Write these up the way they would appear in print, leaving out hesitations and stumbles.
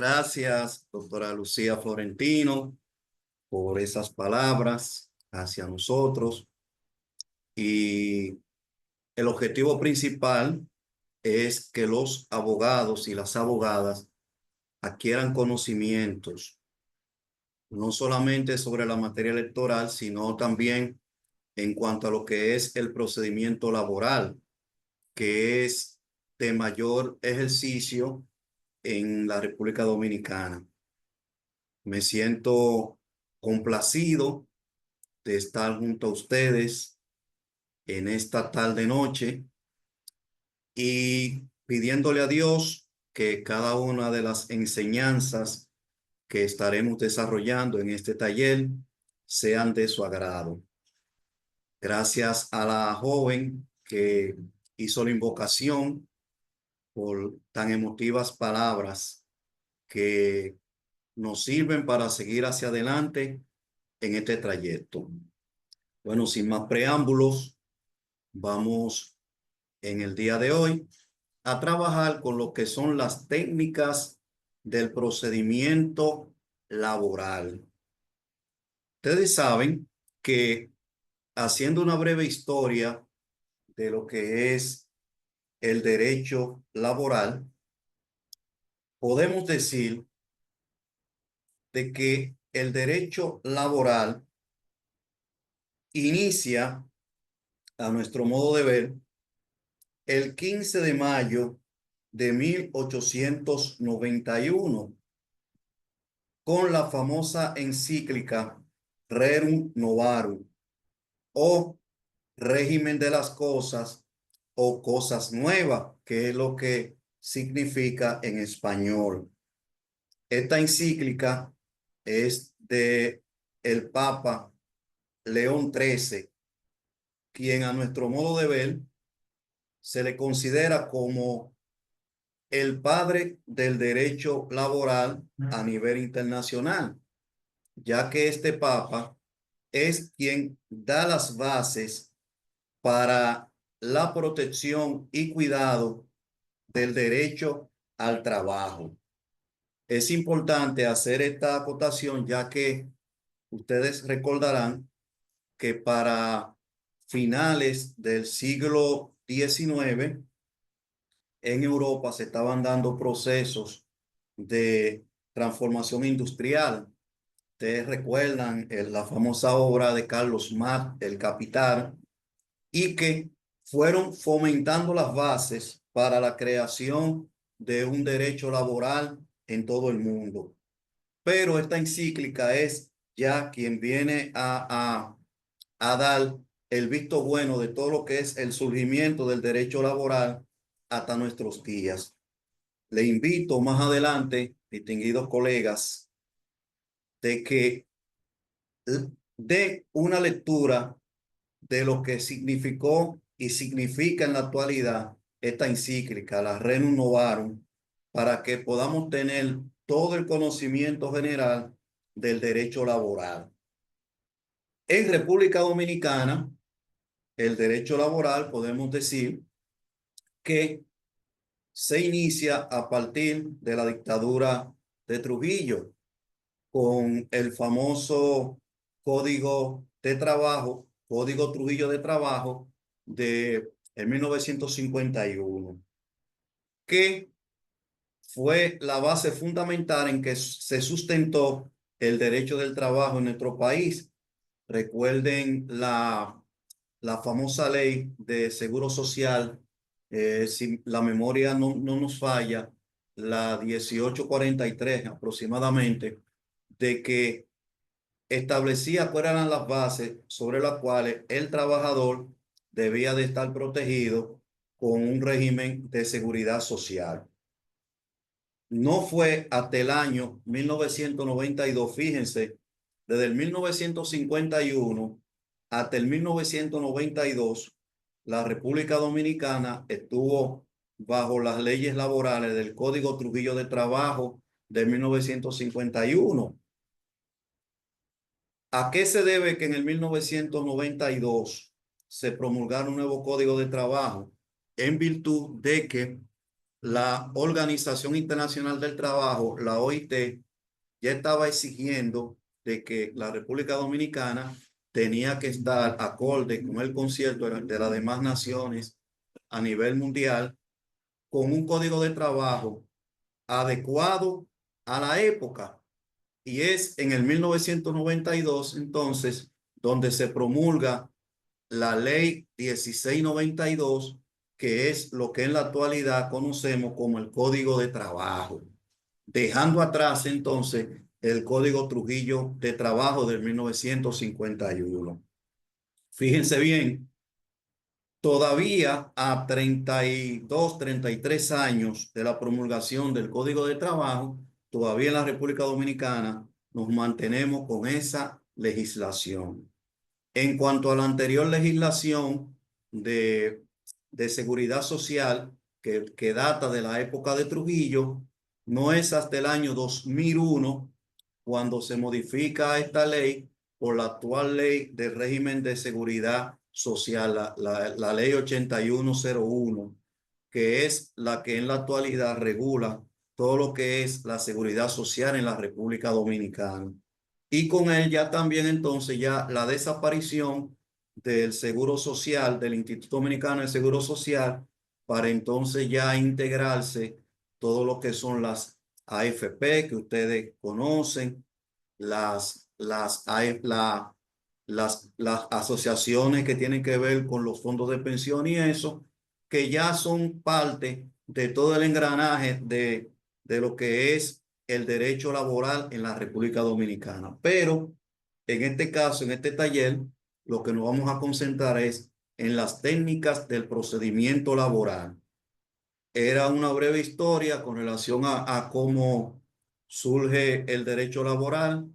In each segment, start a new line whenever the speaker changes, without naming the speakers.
gracias, doctora Lucía Florentino, por esas palabras hacia nosotros. Y el objetivo principal es que los abogados y las abogadas adquieran conocimientos, no solamente sobre la materia electoral, sino también en cuanto a lo que es el procedimiento laboral, que es de mayor ejercicio en la República Dominicana. Me siento complacido de estar junto a ustedes en esta tarde noche y pidiéndole a Dios que cada una de las enseñanzas que estaremos desarrollando en este taller sean de su agrado. Gracias a la joven que hizo la invocación por tan emotivas palabras que nos sirven para seguir hacia adelante en este trayecto. Bueno, sin más preámbulos, vamos en el día de hoy a trabajar con lo que son las técnicas del procedimiento laboral. Ustedes saben que, haciendo una breve historia de lo que es el derecho laboral, podemos decir de que el derecho laboral inicia, a nuestro modo de ver, el 15 de mayo de 1891, con la famosa encíclica Rerum Novarum, o régimen de las cosas o cosas nuevas, que es lo que significa en español. Esta encíclica es de el Papa León XIII, quien a nuestro modo de ver se le considera como el padre del derecho laboral a nivel internacional, ya que este Papa es quien da las bases para la protección y cuidado del derecho al trabajo. Es importante hacer esta acotación, ya que ustedes recordarán que para finales del siglo XIX, en Europa se estaban dando procesos de transformación industrial. Ustedes recuerdan la famosa obra de Carlos Marx, El Capital, y que fueron fomentando las bases para la creación de un derecho laboral en todo el mundo. Pero esta encíclica es ya quien viene a dar el visto bueno de todo lo que es el surgimiento del derecho laboral hasta nuestros días. Le invito más adelante, distinguidos colegas, de que dé una lectura de lo que significó y significa en la actualidad esta encíclica, la Rerum Novarum, para que podamos tener todo el conocimiento general del derecho laboral. En República Dominicana, el derecho laboral, podemos decir que se inicia a partir de la dictadura de Trujillo, con el famoso Código de Trabajo, Código Trujillo de Trabajo de 1951, que fue la base fundamental en que se sustentó el derecho del trabajo en nuestro país. Recuerden la famosa ley de seguro social, si la memoria no nos falla, la 1843 aproximadamente, de que establecía cuáles eran las bases sobre las cuales el trabajador debía de estar protegido con un régimen de seguridad social. No fue hasta el año 1992, fíjense, desde el 1951 hasta el 1992, la República Dominicana estuvo bajo las leyes laborales del Código Trujillo de Trabajo de 1951. ¿A qué se debe que en el 1992 se promulgara un nuevo Código de Trabajo? En virtud de que la Organización Internacional del Trabajo, la OIT, ya estaba exigiendo de que la República Dominicana tenía que estar acorde con el concierto de las demás naciones a nivel mundial con un código de trabajo adecuado a la época. Y es en el 1992, entonces, donde se promulga la ley 1692, que es lo que en la actualidad conocemos como el Código de Trabajo, dejando atrás entonces el Código Trujillo de Trabajo del 1951. Fíjense bien, todavía a 32, 33 años de la promulgación del Código de Trabajo, todavía en la República Dominicana nos mantenemos con esa legislación. En cuanto a la anterior legislación de seguridad social, que data de la época de Trujillo, no es hasta el año 2001 cuando se modifica esta ley por la actual ley del régimen de seguridad social, la ley 8101, que es la que en la actualidad regula todo lo que es la seguridad social en la República Dominicana. Y con él ya también entonces ya la desaparición del Seguro Social, del Instituto Dominicano de Seguro Social, para entonces ya integrarse todo lo que son las AFP que ustedes conocen, las asociaciones que tienen que ver con los fondos de pensión y eso, que ya son parte de todo el engranaje de lo que es el derecho laboral en la República Dominicana. Pero en este caso, en este taller, lo que nos vamos a concentrar es en las técnicas del procedimiento laboral. Era una breve historia con relación a cómo surge el derecho laboral,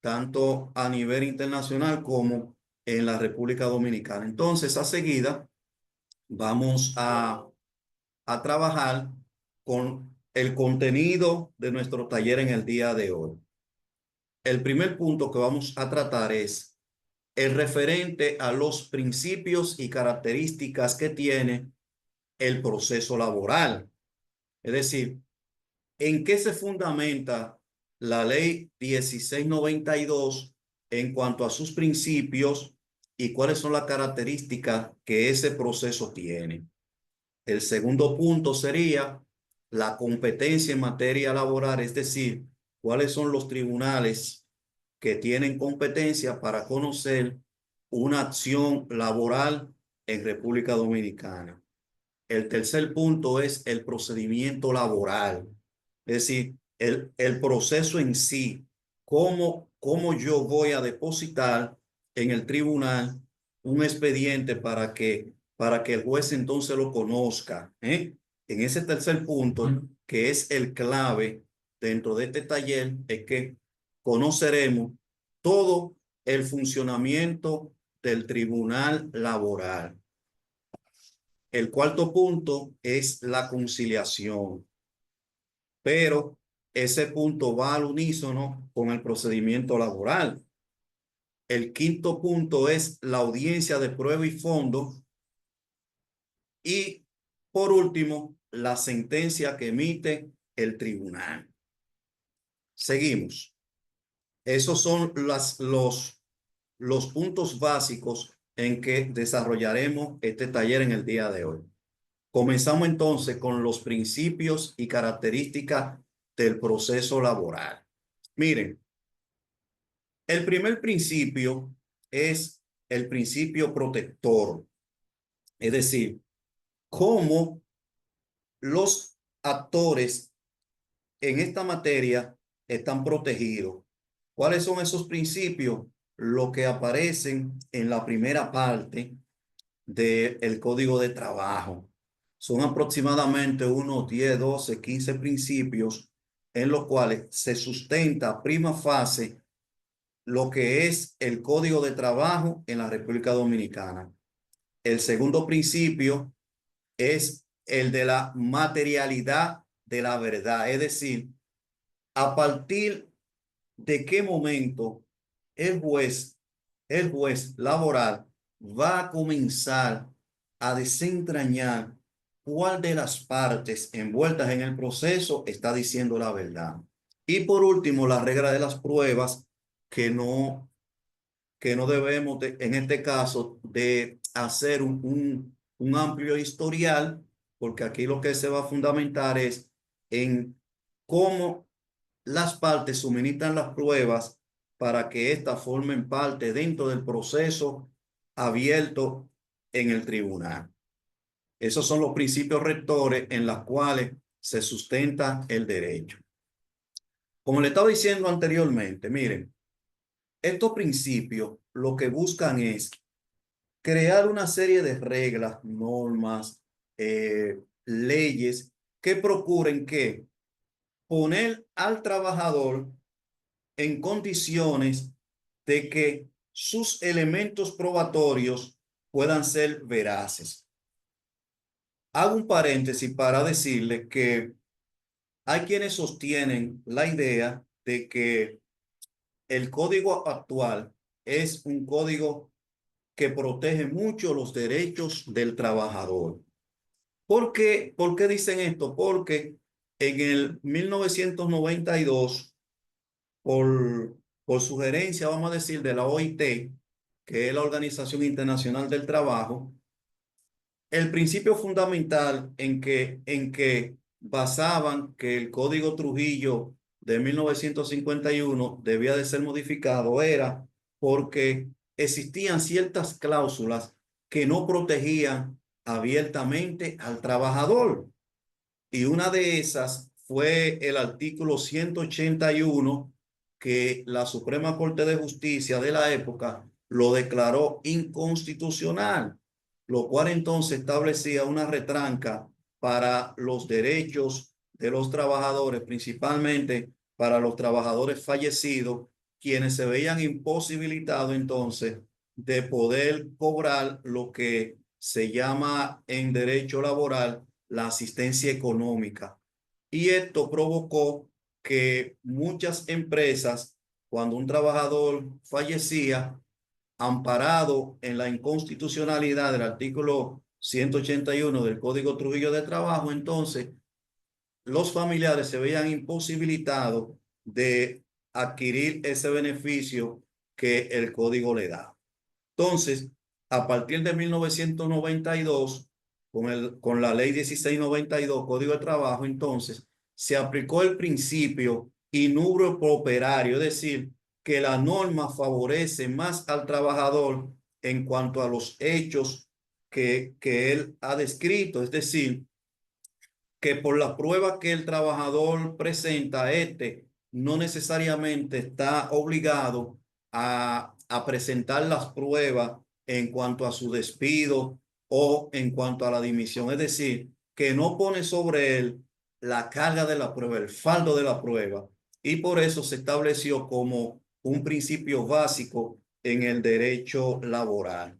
tanto a nivel internacional como en la República Dominicana. Entonces, a seguida, vamos a trabajar con el contenido de nuestro taller en el día de hoy. El primer punto que vamos a tratar es el referente a los principios y características que tiene el proceso laboral. Es decir, ¿en qué se fundamenta la ley 1692 en cuanto a sus principios y cuáles son las características que ese proceso tiene? El segundo punto sería la competencia en materia laboral, es decir, cuáles son los tribunales que tienen competencia para conocer una acción laboral en República Dominicana. El tercer punto es el procedimiento laboral, es decir, el proceso en sí, cómo yo voy a depositar en el tribunal un expediente para que el juez entonces lo conozca, ¿eh? En ese tercer punto, que es el clave dentro de este taller, es que conoceremos todo el funcionamiento del tribunal laboral. El cuarto punto es la conciliación, pero ese punto va al unísono con el procedimiento laboral. El quinto punto es la audiencia de prueba y fondo. Y por último, la sentencia que emite el tribunal. Seguimos. Esos son los puntos básicos en que desarrollaremos este taller en el día de hoy. Comenzamos entonces con los principios y características del proceso laboral. Miren, el primer principio es el principio protector, es decir, cómo los actores en esta materia están protegidos. ¿Cuáles son esos principios? Lo que aparecen en la primera parte del Código de Trabajo. Son aproximadamente unos 10, 12, 15 principios en los cuales se sustenta prima facie lo que es el Código de Trabajo en la República Dominicana. El segundo principio es el de la materialidad de la verdad, es decir, a partir de qué momento el juez, el juez laboral va a comenzar a desentrañar cuál de las partes envueltas en el proceso está diciendo la verdad. Y por último, la regla de las pruebas, que no debemos, en este caso, de hacer un amplio historial, porque aquí lo que se va a fundamentar es en cómo las partes suministran las pruebas para que éstas formen parte dentro del proceso abierto en el tribunal. Esos son los principios rectores en los cuales se sustenta el derecho. Como le estaba diciendo anteriormente, miren, estos principios lo que buscan es crear una serie de reglas, normas, leyes que procuren que poner al trabajador en condiciones de que sus elementos probatorios puedan ser veraces. Hago un paréntesis para decirle que hay quienes sostienen la idea de que el código actual es un código que protege mucho los derechos del trabajador. ¿Por qué dicen esto? Porque en el 1992, por sugerencia, vamos a decir, de la OIT, que es la Organización Internacional del Trabajo, el principio fundamental en que basaban que el Código Trujillo de 1951 debía de ser modificado era porque existían ciertas cláusulas que no protegían abiertamente al trabajador. Y una de esas fue el artículo 181, que la Suprema Corte de Justicia de la época lo declaró inconstitucional, lo cual entonces establecía una retranca para los derechos de los trabajadores, principalmente para los trabajadores fallecidos, quienes se veían imposibilitados entonces de poder cobrar lo que se llama en derecho laboral la asistencia económica. Y esto provocó que muchas empresas, cuando un trabajador fallecía, amparado en la inconstitucionalidad del artículo 181 del Código Trujillo de Trabajo, entonces los familiares se veían imposibilitados de adquirir ese beneficio que el código le da. Entonces, a partir de 1992, con la ley 1692, Código de Trabajo, entonces, se aplicó el principio in nubro pro operario, es decir, que la norma favorece más al trabajador en cuanto a los hechos que él ha descrito, es decir, que por las pruebas que el trabajador presenta, no necesariamente está obligado a presentar las pruebas en cuanto a su despido o en cuanto a la dimisión. Es decir, que no pone sobre él la carga de la prueba, el fardo de la prueba. Y por eso se estableció como un principio básico en el derecho laboral.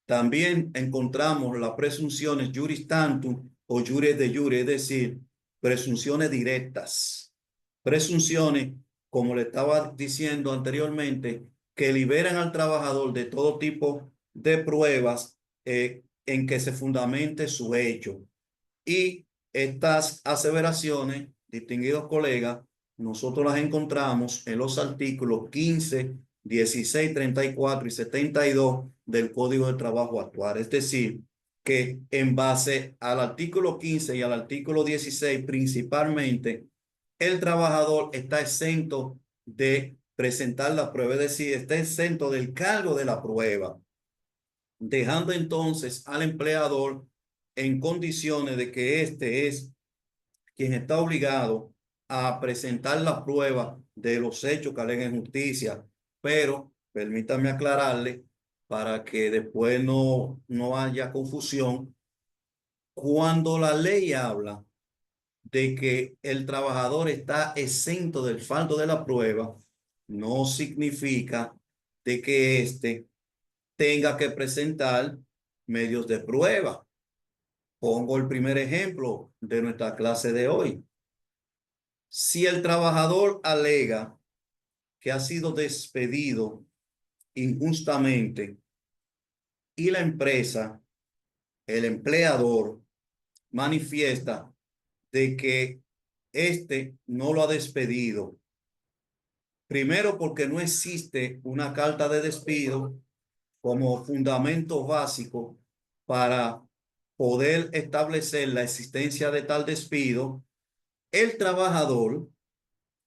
También encontramos las presunciones juris tantum o jure de jure, es decir, presunciones directas. Presunciones, como le estaba diciendo anteriormente, que liberan al trabajador de todo tipo de pruebas en que se fundamente su hecho. Y estas aseveraciones, distinguidos colegas, nosotros las encontramos en los artículos 15, 16, 34 y 72 del Código de Trabajo actual. Es decir, que en base al artículo 15 y al artículo 16 principalmente, el trabajador está exento de presentar la prueba, es decir, está exento del cargo de la prueba, dejando entonces al empleador en condiciones de que éste es quien está obligado a presentar la prueba de los hechos que aleguen justicia. Pero permítame aclararle para que después no haya confusión. Cuando la ley habla de que el trabajador está exento del fardo de la prueba, no significa de que éste tenga que presentar medios de prueba. Pongo el primer ejemplo de nuestra clase de hoy. Si el trabajador alega que ha sido despedido injustamente y la empresa, el empleador, manifiesta de que éste no lo ha despedido. Primero, porque no existe una carta de despido como fundamento básico para poder establecer la existencia de tal despido. El trabajador,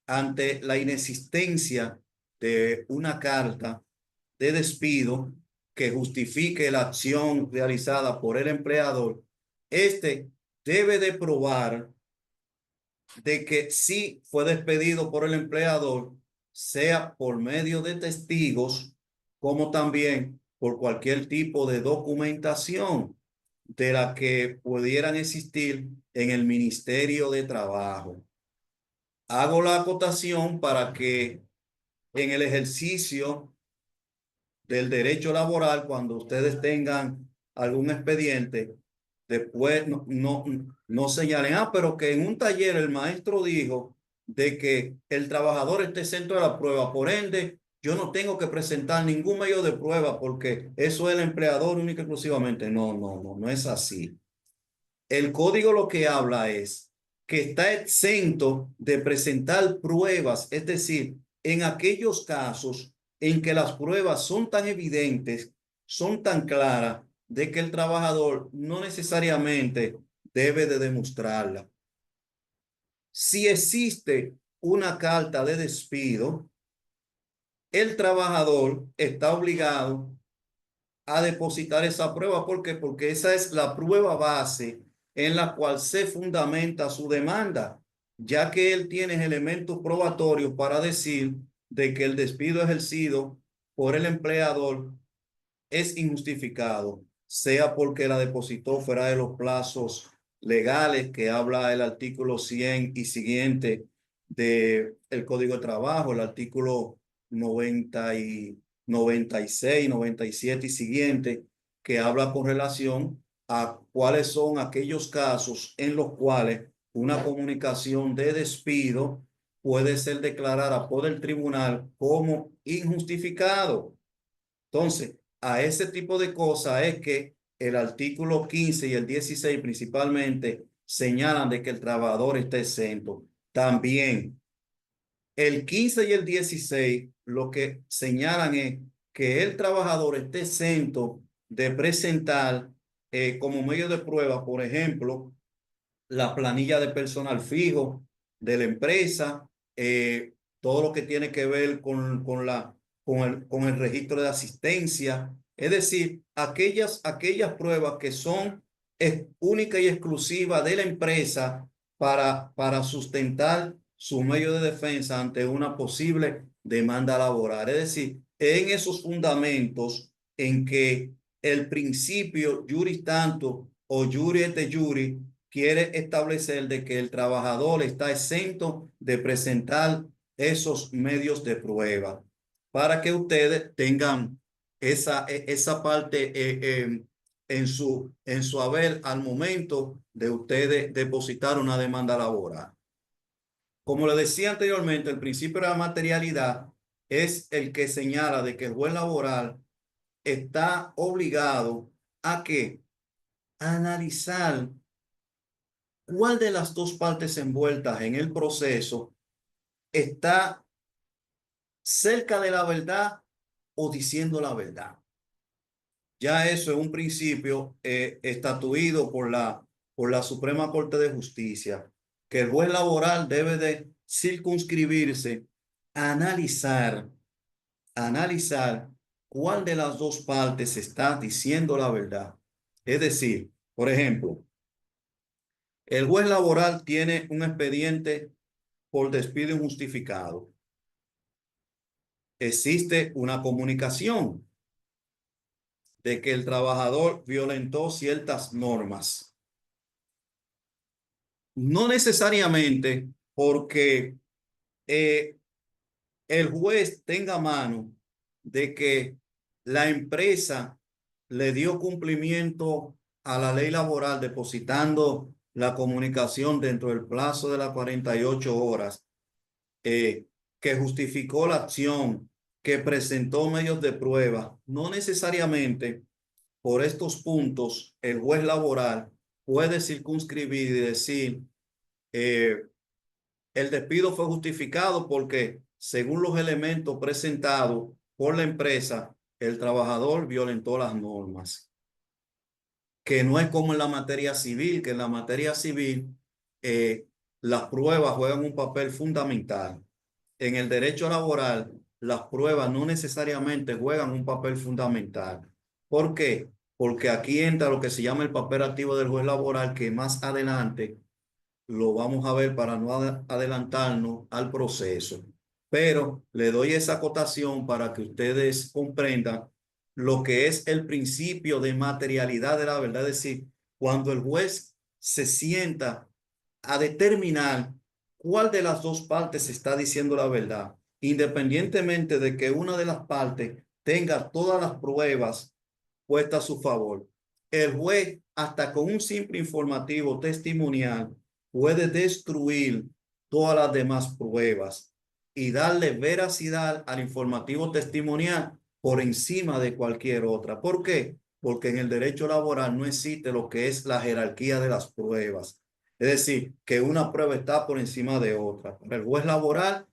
ante la inexistencia de una carta de despido que justifique la acción realizada por el empleador, este debe de probar de que sí fue despedido por el empleador, sea por medio de testigos, como también por cualquier tipo de documentación de la que pudieran existir en el Ministerio de Trabajo. Hago la acotación para que en el ejercicio del derecho laboral, cuando ustedes tengan algún expediente, después no señalen, pero que en un taller el maestro dijo de que el trabajador esté exento de la prueba, por ende, yo no tengo que presentar ningún medio de prueba porque eso es el empleador único y exclusivamente. No es así. El código lo que habla es que está exento de presentar pruebas, es decir, en aquellos casos en que las pruebas son tan evidentes, son tan claras, de que el trabajador no necesariamente debe de demostrarla. Si existe una carta de despido, el trabajador está obligado a depositar esa prueba. ¿Por qué? Porque esa es la prueba base en la cual se fundamenta su demanda, ya que él tiene elementos probatorios para decir de que el despido ejercido por el empleador es injustificado, sea porque la depositó fuera de los plazos legales que habla el artículo 100 y siguiente del Código de Trabajo, el artículo 96, 97 y siguiente, que habla con relación a cuáles son aquellos casos en los cuales una comunicación de despido puede ser declarada por el tribunal como injustificado. Entonces, a ese tipo de cosas es que el artículo 15 y el 16 principalmente señalan de que el trabajador está exento. También el 15 y el 16 lo que señalan es que el trabajador esté exento de presentar como medio de prueba, por ejemplo, la planilla de personal fijo de la empresa, todo lo que tiene que ver con el registro de asistencia, es decir, aquellas pruebas que son únicas y exclusivas de la empresa para sustentar su medio de defensa ante una posible demanda laboral. Es decir, en esos fundamentos en que el principio juris tanto o juris et juri quiere establecer de que el trabajador está exento de presentar esos medios de prueba para que ustedes tengan esa parte en su haber al momento de ustedes depositar una demanda laboral. Como le decía anteriormente, el principio de la materialidad es el que señala de que el juez laboral está obligado a que analizar cuál de las dos partes envueltas en el proceso está cerca de la verdad o diciendo la verdad. Ya eso es un principio estatuido por la Suprema Corte de Justicia, que el juez laboral debe de circunscribirse a analizar cuál de las dos partes está diciendo la verdad. Es decir, por ejemplo, el juez laboral tiene un expediente por despido injustificado. Existe una comunicación de que el trabajador violentó ciertas normas. No necesariamente porque el juez tenga mano de que la empresa le dio cumplimiento a la ley laboral depositando la comunicación dentro del plazo de las 48 horas, que justificó la acción, que presentó medios de prueba. No necesariamente por estos puntos el juez laboral puede circunscribir y decir, eh, el despido fue justificado porque, según los elementos presentados por la empresa, el trabajador violentó las normas, que no es como en la materia civil, que en la materia civil eh, las pruebas juegan un papel fundamental. En el derecho laboral, las pruebas no necesariamente juegan un papel fundamental. ¿Por qué? Porque aquí entra lo que se llama el papel activo del juez laboral, que más adelante lo vamos a ver para no adelantarnos al proceso. Pero le doy esa acotación para que ustedes comprendan lo que es el principio de materialidad de la verdad. Es decir, cuando el juez se sienta a determinar cuál de las dos partes está diciendo la verdad, independientemente de que una de las partes tenga todas las pruebas puestas a su favor. El juez, hasta con un simple informativo testimonial, puede destruir todas las demás pruebas y darle veracidad al informativo testimonial por encima de cualquier otra. ¿Por qué? Porque en el derecho laboral no existe lo que es la jerarquía de las pruebas. Es decir, que una prueba está por encima de otra. Para el juez laboral,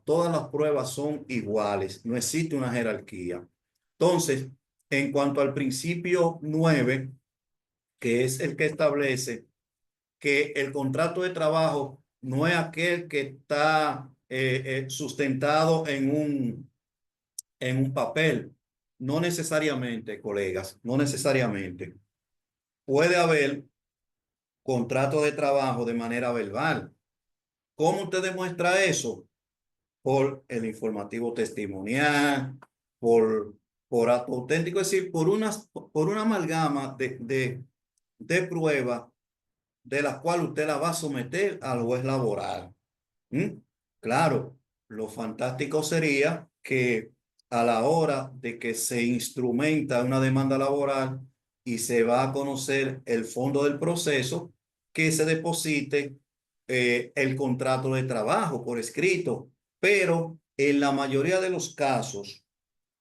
todas las pruebas son iguales. No existe una jerarquía. Entonces, en cuanto al principio 9, que es el que establece que el contrato de trabajo no es aquel que está sustentado en un papel. No necesariamente, colegas, no necesariamente. Puede haber contrato de trabajo de manera verbal. ¿Cómo usted demuestra eso? Por el informativo testimonial, por, por acto auténtico, es decir, por una amalgama de pruebas de las cuales usted la va a someter al juez laboral. ¿Mm? Claro, lo fantástico sería que a la hora de que se instrumenta una demanda laboral y se va a conocer el fondo del proceso, que se deposite el contrato de trabajo por escrito. Pero en la mayoría de los casos,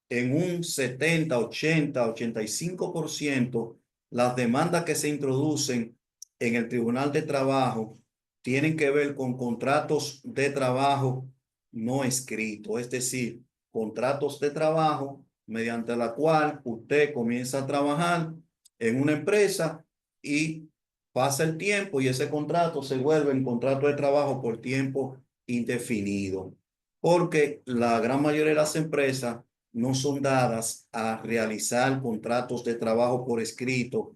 en un 70, 80, 85%, las demandas que se introducen en el Tribunal de Trabajo tienen que ver con contratos de trabajo no escritos, es decir, contratos de trabajo mediante la cual usted comienza a trabajar en una empresa y pasa el tiempo y ese contrato se vuelve un contrato de trabajo por tiempo indefinido, porque la gran mayoría de las empresas no son dadas a realizar contratos de trabajo por escrito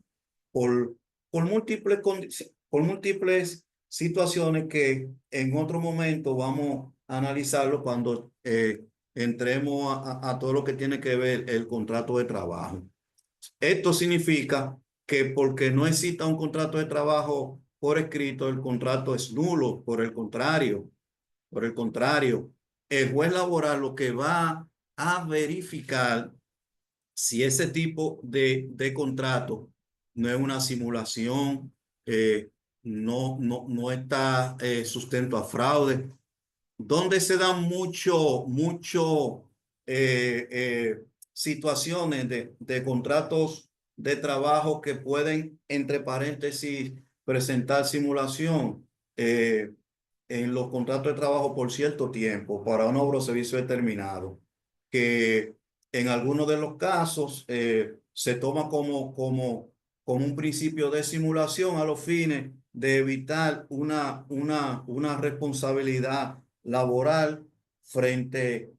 por, por múltiples situaciones que en otro momento vamos a analizarlo cuando entremos a todo lo que tiene que ver el contrato de trabajo. Esto significa que porque no exista un contrato de trabajo por escrito, el contrato es nulo. Por el contrario, el juez laboral lo que va a verificar si ese tipo de contrato no es una simulación, no está sustento a fraude, donde se dan mucho situaciones de contratos de trabajo que pueden, entre paréntesis, presentar simulación en los contratos de trabajo por cierto tiempo para una obra o servicio determinado, que en algunos de los casos se toma como un principio de simulación a los fines de evitar una responsabilidad laboral frente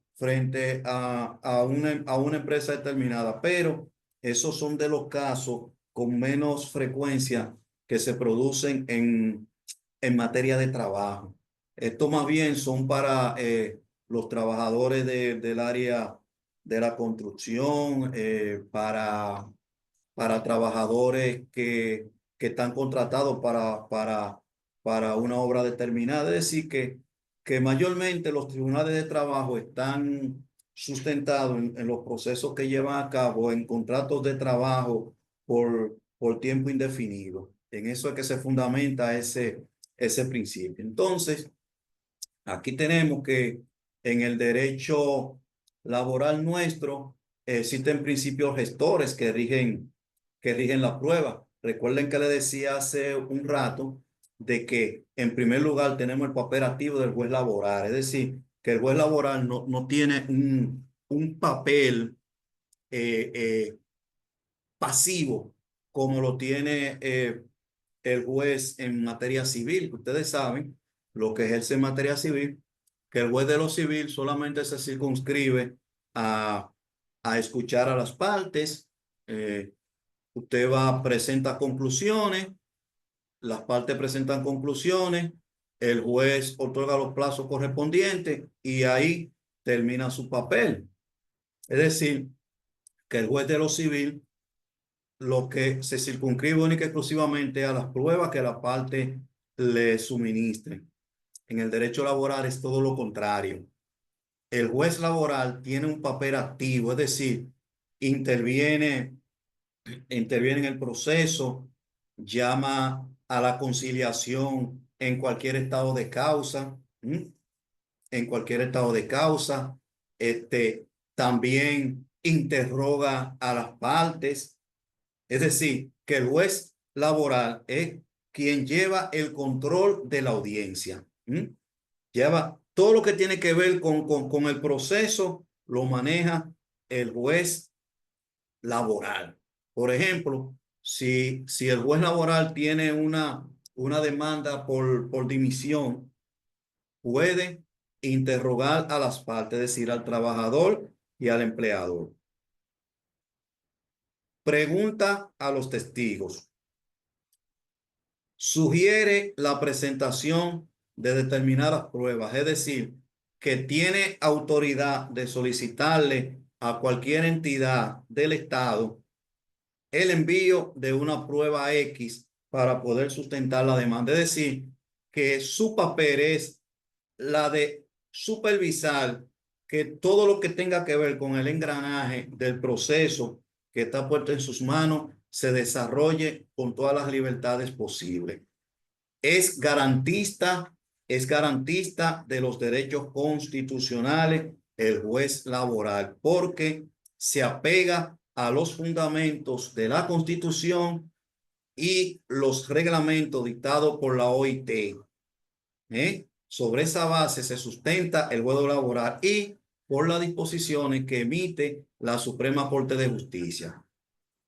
a una empresa determinada. Pero esos son de los casos con menos frecuencia que se producen en materia de trabajo. Esto más bien son para los trabajadores del área de la construcción, para trabajadores que están contratados para una obra determinada. Es decir, que mayormente los tribunales de trabajo están sustentados en los procesos que llevan a cabo en contratos de trabajo por tiempo indefinido. En eso es que se fundamenta ese principio. Entonces, aquí tenemos que en el derecho laboral nuestro existen principios gestores que rigen la prueba. Recuerden que le decía hace un rato de que en primer lugar tenemos el papel activo del juez laboral, es decir, que el juez laboral no tiene un papel eh, eh, pasivo como lo tiene el juez en materia civil. Ustedes saben lo que ejerce en materia civil, que el juez de lo civil solamente se circunscribe a, a escuchar a las partes. Usted va, presenta conclusiones, las partes presentan conclusiones, el juez otorga los plazos correspondientes y ahí termina su papel. Es decir, que el juez de lo civil lo que se circunscribe única y exclusivamente a las pruebas que la parte le suministre. En el derecho laboral es todo lo contrario. El juez laboral tiene un papel activo, es decir, interviene, interviene en el proceso, llama a la conciliación en cualquier estado de causa, en cualquier estado de causa, también interroga a las partes, es decir, que el juez laboral es quien lleva el control de la audiencia. Lleva todo lo que tiene que ver con el proceso, lo maneja el juez laboral. Por ejemplo, si el juez laboral tiene una demanda por dimisión, puede interrogar a las partes, es decir, al trabajador y al empleador. Pregunta a los testigos. Sugiere la presentación de determinadas pruebas, es decir, que tiene autoridad de solicitarle a cualquier entidad del Estado el envío de una prueba X para poder sustentar la demanda. Es decir, que su papel es la de supervisar que todo lo que tenga que ver con el engranaje del proceso que está puesto en sus manos se desarrolle con todas las libertades posibles. Es garantista, es garantista de los derechos constitucionales el juez laboral, porque se apega a los fundamentos de la Constitución y los reglamentos dictados por la OIT. Sobre esa base se sustenta el juez laboral y por las disposiciones que emite la Suprema Corte de Justicia.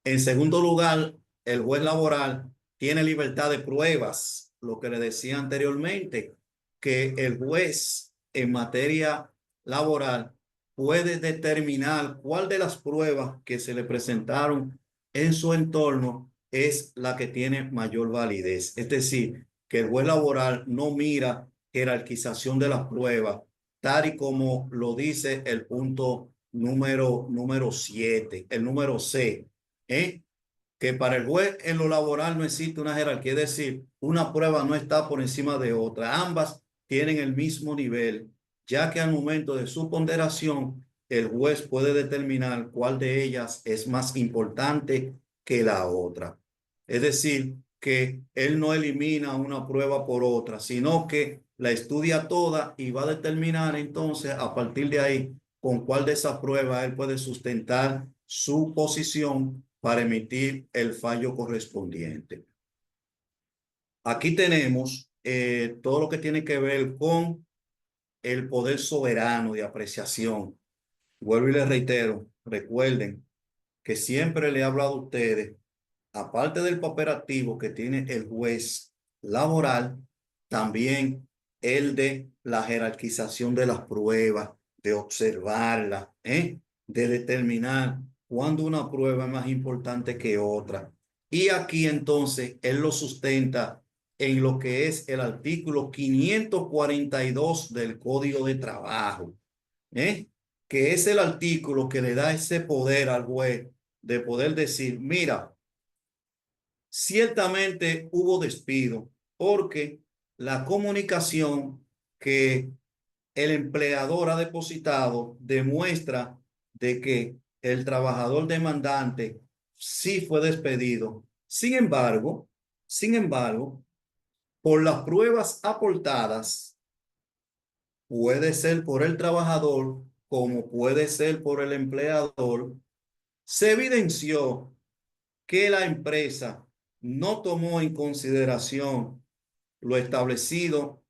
En segundo lugar, el juez laboral tiene libertad de pruebas, lo que le decía anteriormente, que el juez en materia laboral puede determinar cuál de las pruebas que se le presentaron en su entorno es la que tiene mayor validez. Es decir, que el juez laboral no mira jerarquización de las pruebas, tal y como lo dice el punto número 7, el número C. Que para el juez en lo laboral no existe una jerarquía, es decir, una prueba no está por encima de otra. Ambas tienen el mismo nivel, ya que al momento de su ponderación, el juez puede determinar cuál de ellas es más importante que la otra. Es decir, que él no elimina una prueba por otra, sino que la estudia toda y va a determinar entonces a partir de ahí con cuál de esas pruebas él puede sustentar su posición para emitir el fallo correspondiente. Aquí tenemos todo lo que tiene que ver con el poder soberano de apreciación. Vuelvo y les reitero, recuerden que siempre le he hablado a ustedes, aparte del papel activo que tiene el juez laboral, también el de la jerarquización de las pruebas, de observarlas, de determinar cuándo una prueba es más importante que otra. Y aquí entonces él lo sustenta en lo que es el artículo 542 del Código de Trabajo, que es el artículo que le da ese poder al juez de poder decir, mira, ciertamente hubo despido porque la comunicación que el empleador ha depositado demuestra de que el trabajador demandante sí fue despedido. Sin embargo, por las pruebas aportadas, puede ser por el trabajador como puede ser por el empleador, se evidenció que la empresa no tomó en consideración lo establecido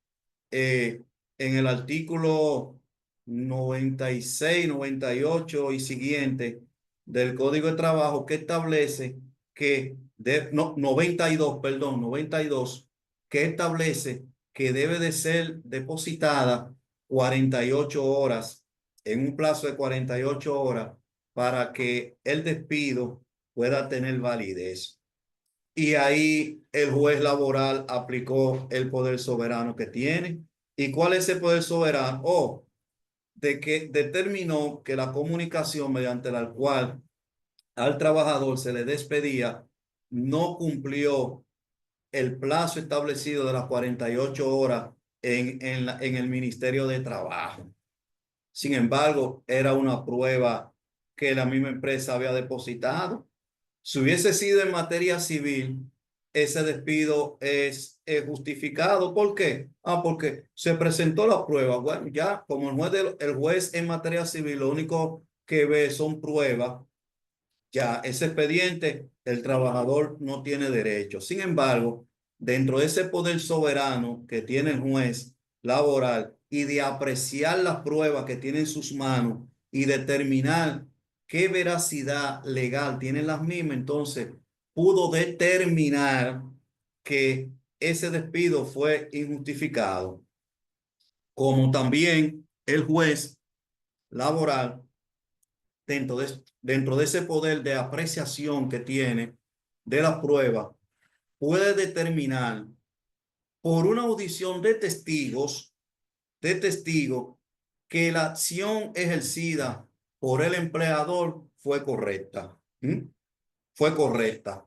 en el artículo 96, 98 y siguiente del Código de Trabajo, que establece que, no, 92, perdón, 92, que establece que debe de ser depositada 48 horas, en un plazo de 48 horas, para que el despido pueda tener validez. Y ahí el juez laboral aplicó el poder soberano que tiene. ¿Y cuál es ese poder soberano? De que determinó que la comunicación mediante la cual al trabajador se le despedía no cumplió el plazo establecido de las 48 horas en el Ministerio de Trabajo. Sin embargo, era una prueba que la misma empresa había depositado. Si hubiese sido en materia civil, ese despido es justificado. ¿Por qué? Porque se presentó la prueba. Bueno, ya como el juez en materia civil lo único que ve son pruebas, ya ese expediente el trabajador no tiene derecho. Sin embargo, dentro de ese poder soberano que tiene el juez laboral y de apreciar las pruebas que tiene en sus manos y determinar qué veracidad legal tienen las mismas, entonces pudo determinar que ese despido fue injustificado, como también el juez laboral dentro de ese poder de apreciación que tiene de la prueba, puede determinar por una audición de testigos, que la acción ejercida por el empleador fue correcta. ¿Mm? Fue correcta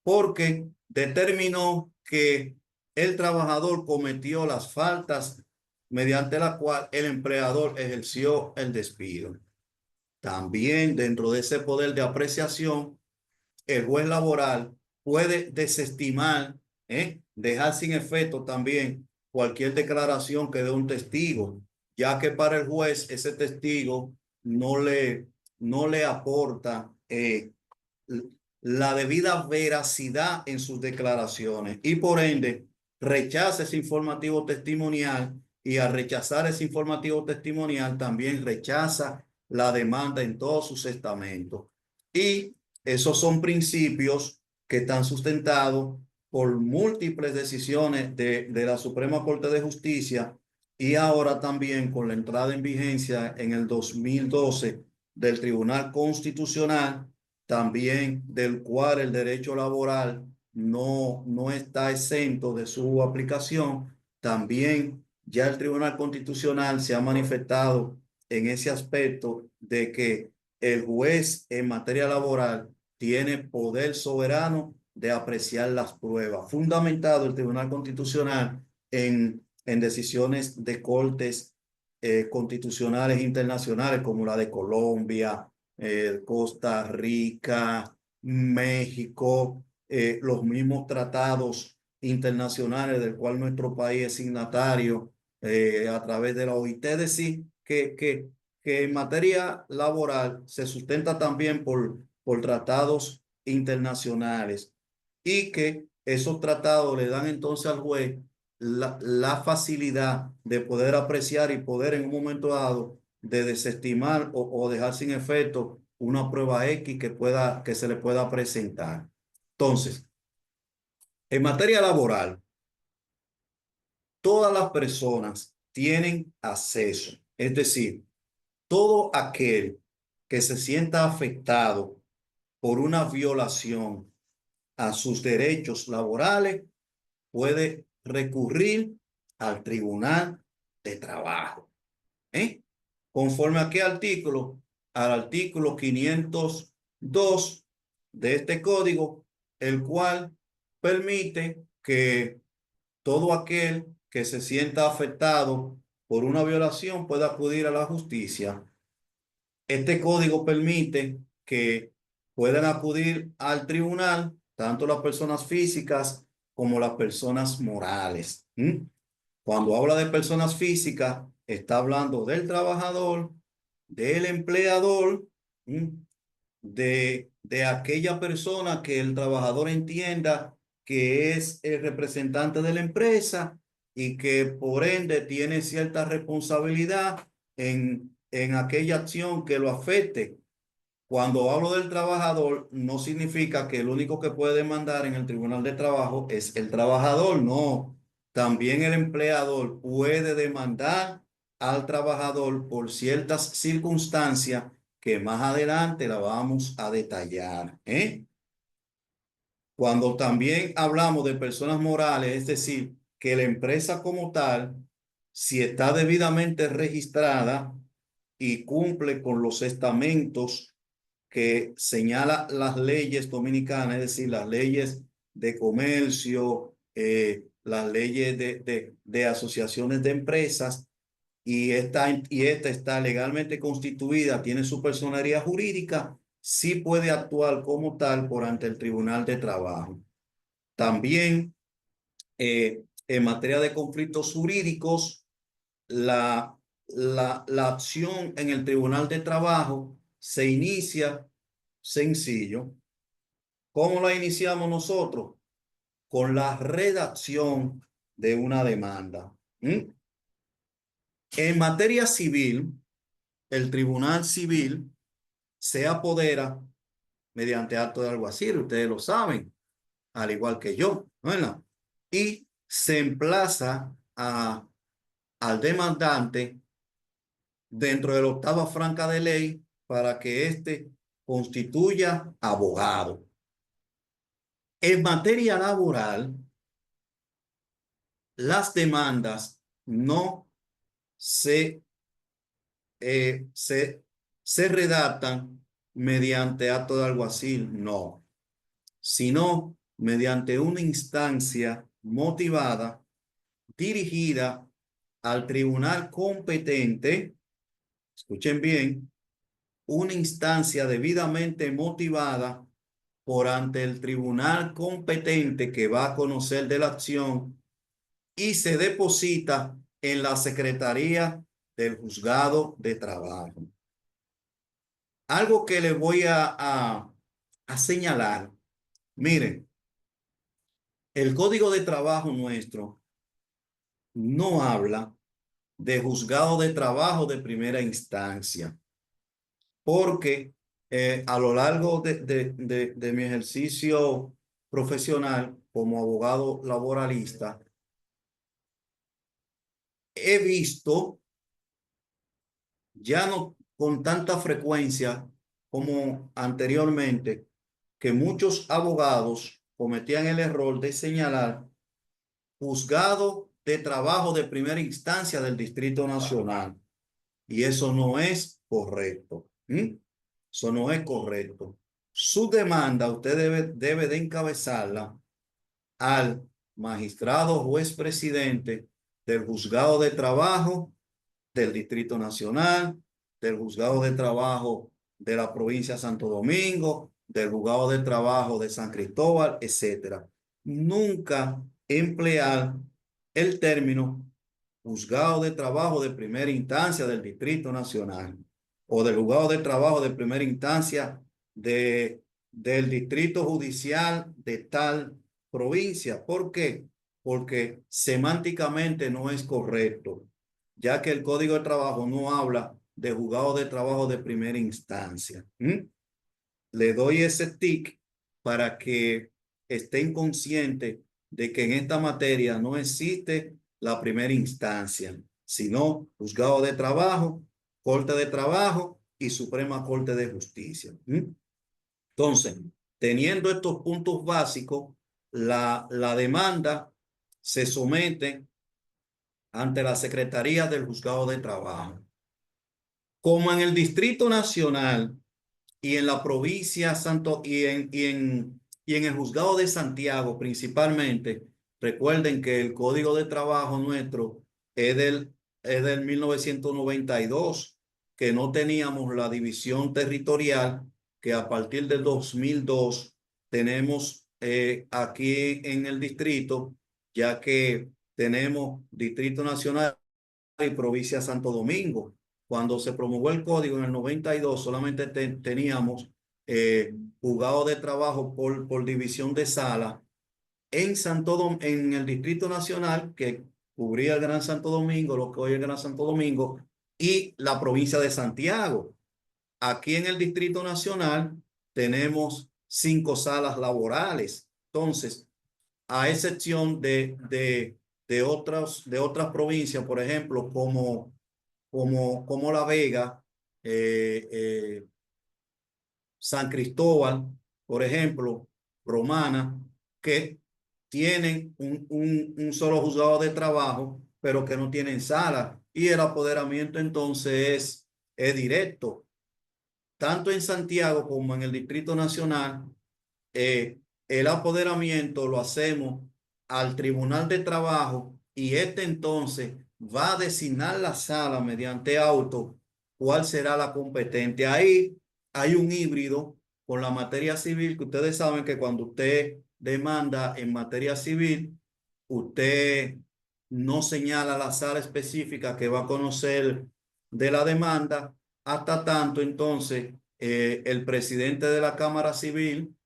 porque determinó que el trabajador cometió las faltas mediante la cual el empleador ejerció el despido. También dentro de ese poder de apreciación, el juez laboral puede desestimar, dejar sin efecto también cualquier declaración que dé un testigo, ya que para el juez ese testigo no le aporta la debida veracidad en sus declaraciones y por ende rechaza ese informativo testimonial, y al rechazar ese informativo testimonial también rechaza la demanda en todos sus estamentos. Y esos son principios que están sustentados por múltiples decisiones de la Suprema Corte de Justicia, y ahora también con la entrada en vigencia en el 2012 del Tribunal Constitucional, también del cual el derecho laboral no está exento de su aplicación. También ya el Tribunal Constitucional se ha manifestado en ese aspecto de que el juez en materia laboral tiene poder soberano de apreciar las pruebas, fundamentado el Tribunal Constitucional en decisiones de cortes constitucionales internacionales como la de Colombia, Costa Rica, México, los mismos tratados internacionales del cual nuestro país es signatario a través de la OIT. Es decir, que en materia laboral se sustenta también por tratados internacionales, y que esos tratados le dan entonces al juez la facilidad de poder apreciar y poder en un momento dado de desestimar o dejar sin efecto una prueba X que se le pueda presentar. Entonces, en materia laboral, todas las personas tienen acceso, es decir, todo aquel que se sienta afectado por una violación a sus derechos laborales puede recurrir al Tribunal de Trabajo. ¿Conforme a qué artículo? Al artículo 502 de este código, el cual permite que todo aquel que se sienta afectado por una violación pueda acudir a la justicia. Este código permite que puedan acudir al tribunal tanto las personas físicas como las personas morales. Cuando habla de personas físicas, está hablando del trabajador, del empleador, de aquella persona que el trabajador entienda que es el representante de la empresa y que por ende tiene cierta responsabilidad en aquella acción que lo afecte. Cuando hablo del trabajador, no significa que el único que puede demandar en el Tribunal de Trabajo es el trabajador, no. También el empleador puede demandar al trabajador por ciertas circunstancias que más adelante la vamos a detallar, ¿eh? Cuando también hablamos de personas morales, es decir, que la empresa como tal, si está debidamente registrada y cumple con los estamentos que señala las leyes dominicanas, es decir, las leyes de comercio, las leyes de asociaciones de empresas, y esta está legalmente constituida, tiene su personería jurídica, sí puede actuar como tal por ante el Tribunal de Trabajo. También en materia de conflictos jurídicos, la acción en el Tribunal de Trabajo se inicia sencillo. ¿Cómo la iniciamos nosotros? Con la redacción de una demanda. ¿Mm? En materia civil, el Tribunal Civil se apodera mediante acto de alguacil, ustedes lo saben, al igual que yo, ¿verdad? Y se emplaza al demandante dentro de la octava franca de ley para que éste constituya abogado. En materia laboral, las demandas no se, eh, se, se redactan mediante acto de alguacil, no, sino mediante una instancia motivada dirigida al tribunal competente. Escuchen bien, una instancia debidamente motivada por ante el tribunal competente que va a conocer de la acción y se deposita en la Secretaría del Juzgado de Trabajo. Algo que les voy a señalar. Miren, el Código de Trabajo nuestro no habla de juzgado de trabajo de primera instancia, porque a lo largo de mi ejercicio profesional como abogado laboralista, he visto, ya no con tanta frecuencia como anteriormente, que muchos abogados cometían el error de señalar juzgado de trabajo de primera instancia del Distrito Nacional. Y eso no es correcto. ¿Mm? Eso no es correcto. Su demanda usted debe de encabezarla al magistrado juez presidente del juzgado de trabajo del Distrito Nacional, del Juzgado de Trabajo de la provincia de Santo Domingo, del Juzgado de Trabajo de San Cristóbal, etcétera. Nunca emplear el término Juzgado de Trabajo de primera instancia del Distrito Nacional o del Juzgado de Trabajo de primera instancia del Distrito Judicial de tal provincia. ¿Por qué? Porque semánticamente no es correcto, ya que el Código de Trabajo no habla de juzgado de trabajo de primera instancia. Le doy ese tic para que estén conscientes de que en esta materia no existe la primera instancia, sino juzgado de trabajo, Corte de Trabajo y Suprema Corte de Justicia. Entonces, teniendo estos puntos básicos, la demanda se somete ante la Secretaría del Juzgado de Trabajo. Como en el Distrito Nacional y en la provincia Santo y en el Juzgado de Santiago principalmente, recuerden que el Código de Trabajo nuestro es del 1992, que no teníamos la división territorial que a partir del 2002 tenemos aquí en el distrito, ya que tenemos Distrito Nacional y provincia Santo Domingo. Cuando se promulgó el código en el 92, solamente teníamos juzgado de trabajo por división de sala en el Distrito Nacional, que cubría el Gran Santo Domingo, lo que hoy es el Gran Santo Domingo, y la provincia de Santiago. Aquí en el Distrito Nacional tenemos 5 salas laborales. Entonces, a excepción de otras provincias, por ejemplo, como La Vega, eh, eh, San Cristóbal, por ejemplo, Romana, que tienen un solo juzgado de trabajo, pero que no tienen sala. Y el apoderamiento entonces es directo. Tanto en Santiago como en el Distrito Nacional, eh, el apoderamiento lo hacemos al Tribunal de Trabajo y este entonces va a designar la sala mediante auto cuál será la competente. Ahí hay un híbrido con la materia civil, que ustedes saben que cuando usted demanda en materia civil, usted no señala la sala específica que va a conocer de la demanda hasta tanto entonces el presidente de la Cámara Civil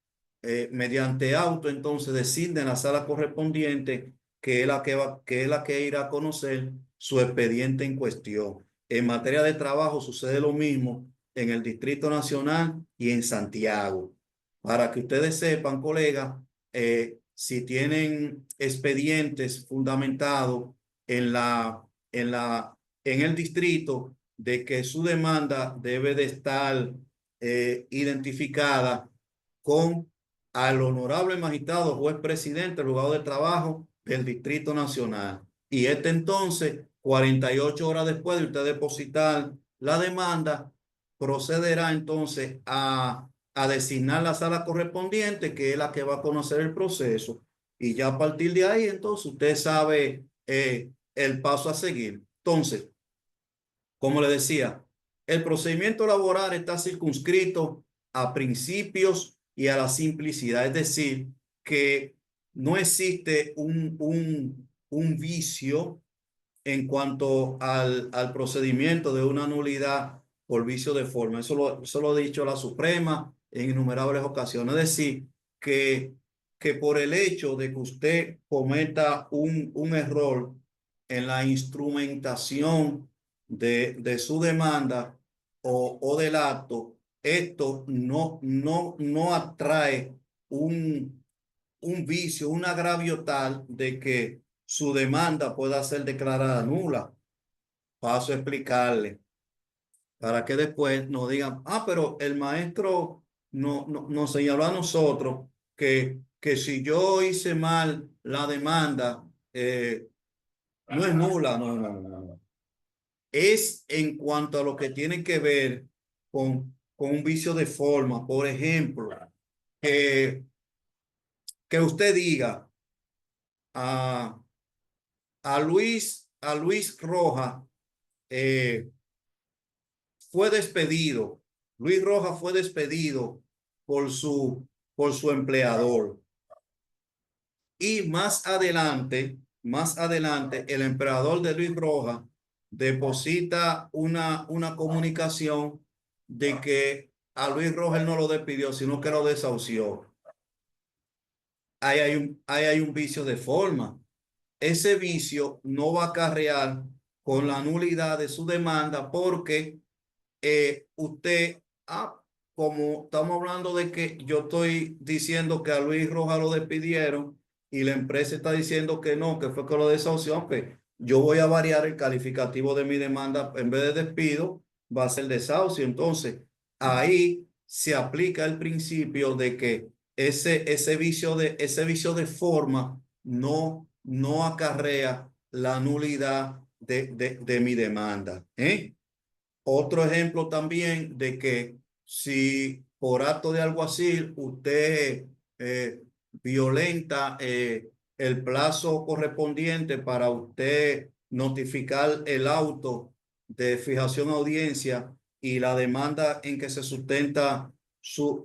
mediante auto, entonces deciden la sala correspondiente que es la que irá a conocer su expediente en cuestión. En materia de trabajo sucede lo mismo en el Distrito Nacional y en Santiago. Para que ustedes sepan, colegas, si tienen expedientes fundamentados en en el distrito de que su demanda debe de estar identificada con al honorable magistrado juez presidente del juzgado de trabajo del Distrito Nacional. Y este entonces, 48 horas después de usted depositar la demanda, procederá entonces a designar la sala correspondiente, que es la que va a conocer el proceso. Y ya a partir de ahí, entonces, usted sabe el paso a seguir. Entonces, como le decía, el procedimiento laboral está circunscrito a principios y a la simplicidad, es decir, que no existe un vicio en cuanto al procedimiento de una nulidad por vicio de forma. Eso lo ha dicho la Suprema en innumerables ocasiones. Es decir, que por el hecho de que usted cometa un error en la instrumentación de su demanda o del acto, esto no atrae un vicio, un agravio tal de que su demanda pueda ser declarada nula. Paso a explicarle para que después nos digan, pero el maestro nos señaló a nosotros que si yo hice mal la demanda, no es nula, no. Es en cuanto a lo que tiene que ver con un vicio de forma, por ejemplo, que, que usted diga a, a Luis Rojas, eh, fue despedido. Luis Rojas fue despedido por por su empleador. Y más adelante, el empleador de Luis Rojas deposita una comunicación de que a Luis Rojas no lo despidió, sino que lo desahució. Ahí hay un vicio de forma. Ese vicio no va a acarrear con la nulidad de su demanda porque usted, como estamos hablando de que yo estoy diciendo que a Luis Rojas lo despidieron y la empresa está diciendo que no, que fue con lo desahucio, que yo voy a variar el calificativo de mi demanda, en vez de despido, va a ser desahucio. Entonces, ahí se aplica el principio de que ese vicio de forma no acarrea la nulidad de mi demanda. Otro ejemplo también de que si por acto de alguacil usted eh, violenta el plazo correspondiente para usted notificar el auto de fijación a audiencia y la demanda en que se sustenta su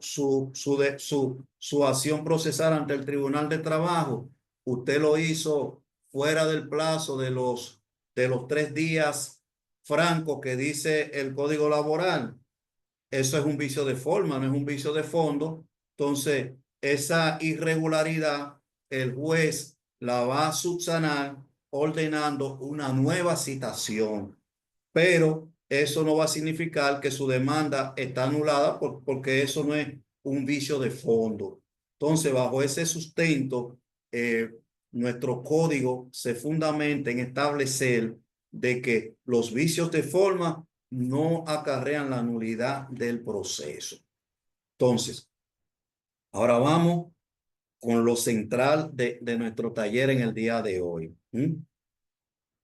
acción procesal ante el Tribunal de Trabajo, usted lo hizo fuera del plazo de los 3 días franco que dice el Código Laboral. Eso es un vicio de forma, no es un vicio de fondo. Entonces, esa irregularidad el juez la va a subsanar ordenando una nueva citación. Pero eso no va a significar que su demanda está anulada porque eso no es un vicio de fondo. Entonces, bajo ese sustento, eh, nuestro código se fundamenta en establecer de que los vicios de forma no acarrean la nulidad del proceso. Entonces, ahora vamos con lo central de nuestro taller en el día de hoy.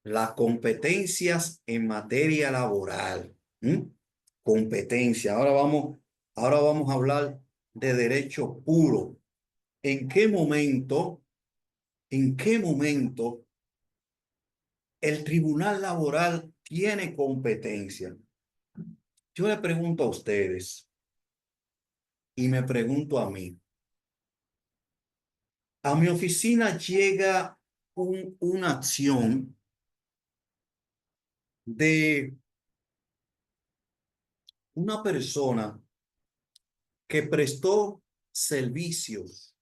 Las competencias en materia laboral. Competencia. Ahora vamos a hablar de derecho puro. ¿En qué momento, en qué momento el tribunal laboral tiene competencia? Yo le pregunto a ustedes y me pregunto a mí. A mi oficina llega una acción de una persona que prestó servicios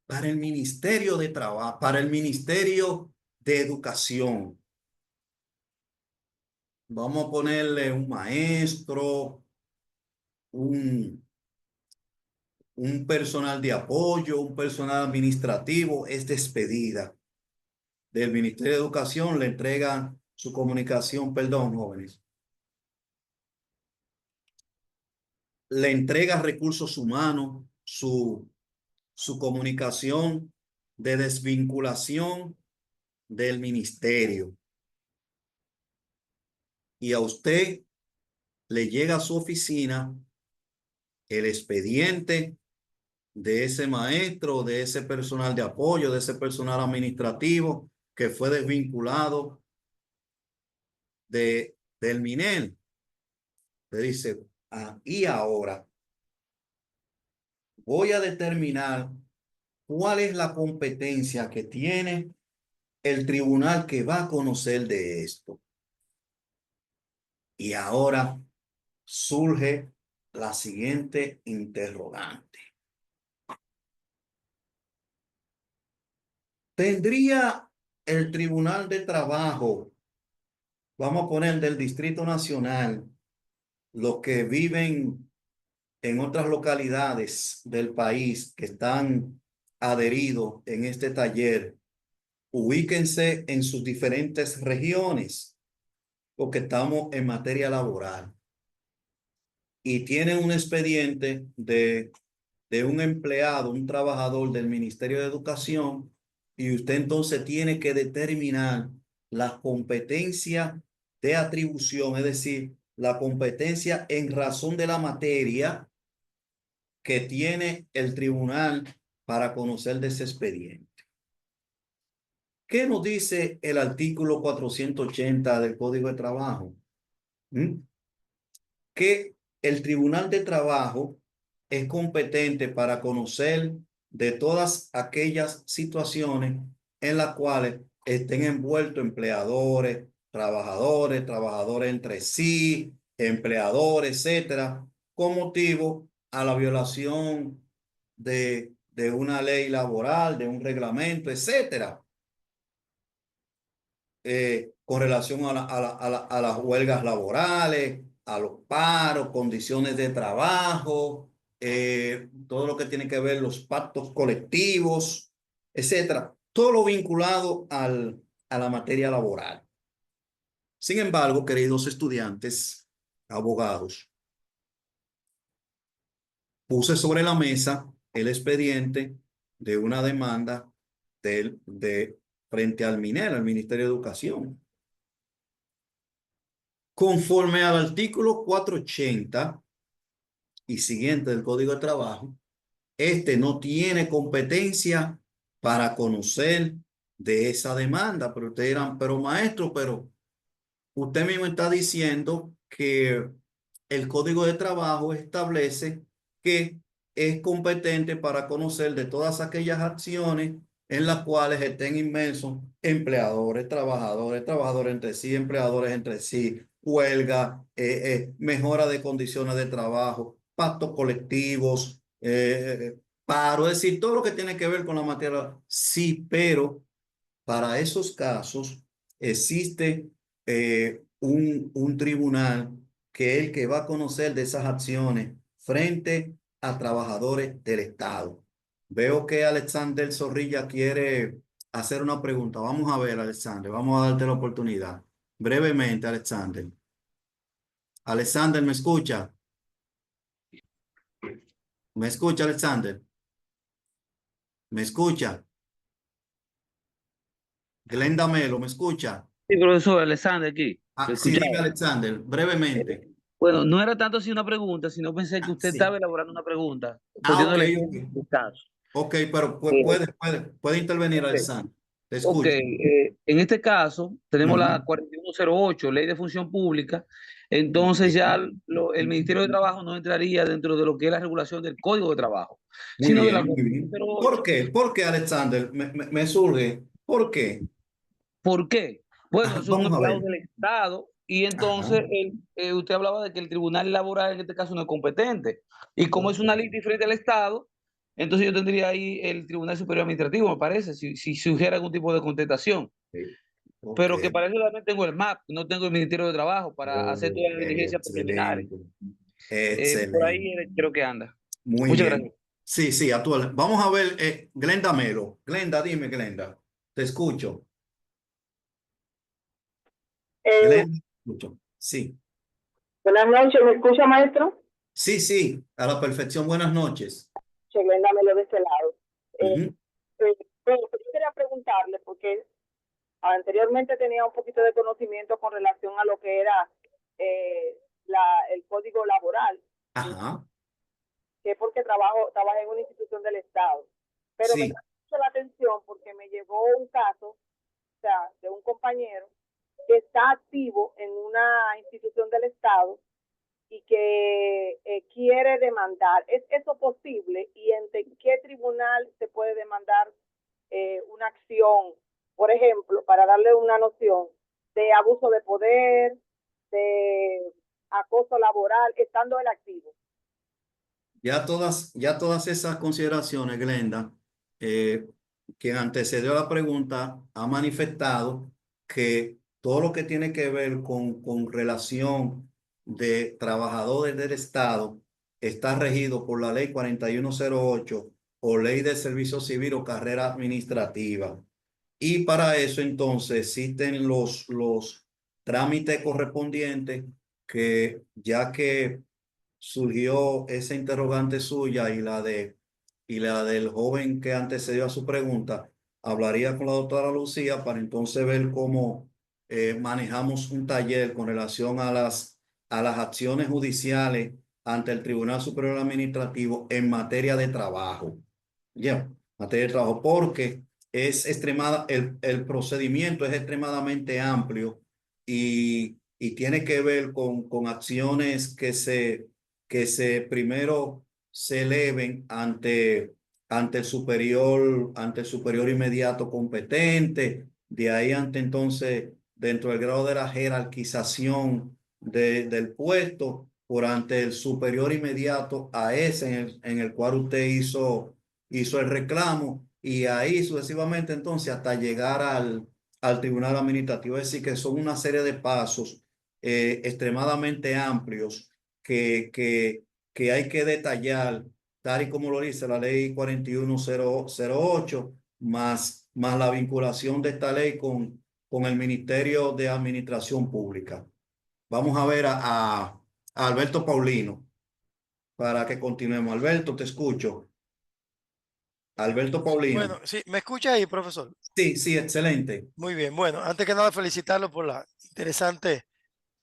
para el Ministerio de Trabajo, para el Ministerio de Educación. Vamos a ponerle un maestro, un, un personal de apoyo, un personal administrativo, es despedida del Ministerio de Educación, le entregan su comunicación, perdón, jóvenes, le entrega recursos humanos, su comunicación de desvinculación del ministerio. Y a usted le llega a su oficina el expediente de ese maestro, de ese personal de apoyo, de ese personal administrativo que fue desvinculado del MINEL. Le dice, y ahora voy a determinar cuál es la competencia que tiene el tribunal que va a conocer de esto. Y ahora surge la siguiente interrogante. ¿Tendría el Tribunal de Trabajo, vamos a poner del Distrito Nacional, los que viven en otras localidades del país que están adheridos en este taller, ubíquense en sus diferentes regiones, porque estamos en materia laboral y tienen un expediente de un empleado, un trabajador del Ministerio de Educación, y usted entonces tiene que determinar la competencia de atribución, es decir, la competencia en razón de la materia que tiene el tribunal para conocer de ese expediente. ¿Qué nos dice el artículo 480 del Código de Trabajo? Que el Tribunal de Trabajo es competente para conocer de todas aquellas situaciones en las cuales estén envueltos empleadores, trabajadores entre sí, empleadores, etcétera, con motivo a la violación de una ley laboral, de un reglamento, etcétera. Con relación a las huelgas laborales, a los paros, condiciones de trabajo, todo lo que tiene que ver los pactos colectivos, etcétera. Todo lo vinculado a la materia laboral. Sin embargo, queridos estudiantes, abogados, puse sobre la mesa el expediente de una demanda frente al MINER, al Ministerio de Educación. Conforme al artículo 480 y siguiente del Código de Trabajo, este no tiene competencia para conocer de esa demanda. Pero ustedes dirán, pero maestro, pero usted mismo está diciendo que el Código de Trabajo establece que es competente para conocer de todas aquellas acciones en las cuales estén inmersos empleadores, trabajadores entre sí, empleadores entre sí, huelga, mejora de condiciones de trabajo, pactos colectivos, Paro, es decir, todo lo que tiene que ver con la materia, sí, pero para esos casos existe un tribunal que es el que va a conocer de esas acciones frente a trabajadores del Estado. Veo que Alexander Zorrilla quiere hacer una pregunta. Vamos a ver, Alexander, vamos a darte la oportunidad. Brevemente, Alexander. Alexander, ¿me escucha? ¿Me escucha, Alexander? ¿Me escucha? Glenda Melo, ¿me escucha?
Sí, profesor Alexander, aquí, lo
Sí, dime,
escuchaba.
Alexander, brevemente.
Bueno, no era tanto así una pregunta, sino pensé que usted
Sí.
estaba elaborando una pregunta,
Ok,
poniéndole
ok.
un caso.
Ok, pero
Eh,
puede intervenir,
ok,
Alexander. Te
ok,
escucho.
en este caso tenemos la
Ujú.
4108, Ley de Función Pública,
Muy
entonces ya
bien.
el Ministerio de Trabajo no entraría dentro de lo que es la regulación del Código de Trabajo,
Muy
sino de la
bien, muy bien. ¿Por
4108.
qué? ¿Por qué, Alexander? Me surge. ¿Por qué?
¿Por qué? Bueno,
Ajá,
es un
vamos a
empleado
ver.
del Estado y
Ajá.
entonces usted hablaba de que el tribunal laboral en este caso no es competente. Y como es
Ok.
una ley diferente al Estado, entonces yo tendría ahí el Tribunal Superior Administrativo, me parece, si surgiera algún tipo de contestación.
Ok.
Pero que para eso también tengo el MAP, no tengo el Ministerio de Trabajo para hacer todas
Ok,
las diligencias preliminares.
excelente.
Por ahí
Excelente.
creo que anda.
Muy
Muchas gracias.
bien. Sí, sí, actual. Vamos a ver, Glenda Melo. Glenda, dime, Glenda. Te escucho.
Eh,
Glenda, te escucho. Sí.
Buenas noches, ¿me escucha, maestro?
Sí, sí, a la perfección. Buenas noches.
Dámelo de este lado. Eh,
Ujú.
bueno, pues yo quería preguntarle, porque anteriormente tenía un poquito de conocimiento con relación a lo que era el código laboral,
Ajá.
que es porque trabajé en una institución del Estado. Pero me
Sí.
llamó mucho la atención porque me llegó un caso, o sea, de un compañero que está activo en una institución del Estado y que quiere demandar. ¿Es eso posible? ¿Y ante qué tribunal se puede demandar una acción, por ejemplo, para darle una noción de abuso de poder, de acoso laboral, estando el activo?
Ya todas esas consideraciones, Glenda, eh, quien antecedió a la pregunta, ha manifestado que todo lo que tiene que ver con relación de trabajadores del Estado está regido por la ley 4108 o ley de servicio civil o carrera administrativa. Y para eso entonces existen los trámites correspondientes que ya que surgió esa interrogante suya y la del joven que antecedió a su pregunta, hablaría con la doctora Lucía para entonces ver cómo manejamos un taller con relación a las acciones judiciales ante el Tribunal Superior Administrativo en materia de trabajo. Ya, materia de trabajo, porque el procedimiento es extremadamente amplio y tiene que ver con acciones que se primero se eleven ante el superior inmediato competente, de ahí ante entonces, dentro del grado de la jerarquización del puesto, por ante el superior inmediato a ese en el cual usted hizo el reclamo, y ahí sucesivamente entonces hasta llegar al tribunal administrativo. Es decir, que son una serie de pasos extremadamente amplios que hay que detallar, tal y como lo dice la ley 41008, más la vinculación de esta ley con el Ministerio de Administración Pública. Vamos a ver a Alberto Paulino para que continuemos. Alberto, te escucho. Alberto Paulino.
Bueno, sí, ¿me escucha ahí, profesor?
Sí, sí, excelente.
Muy bien. Bueno, antes que nada, felicitarlo por la interesante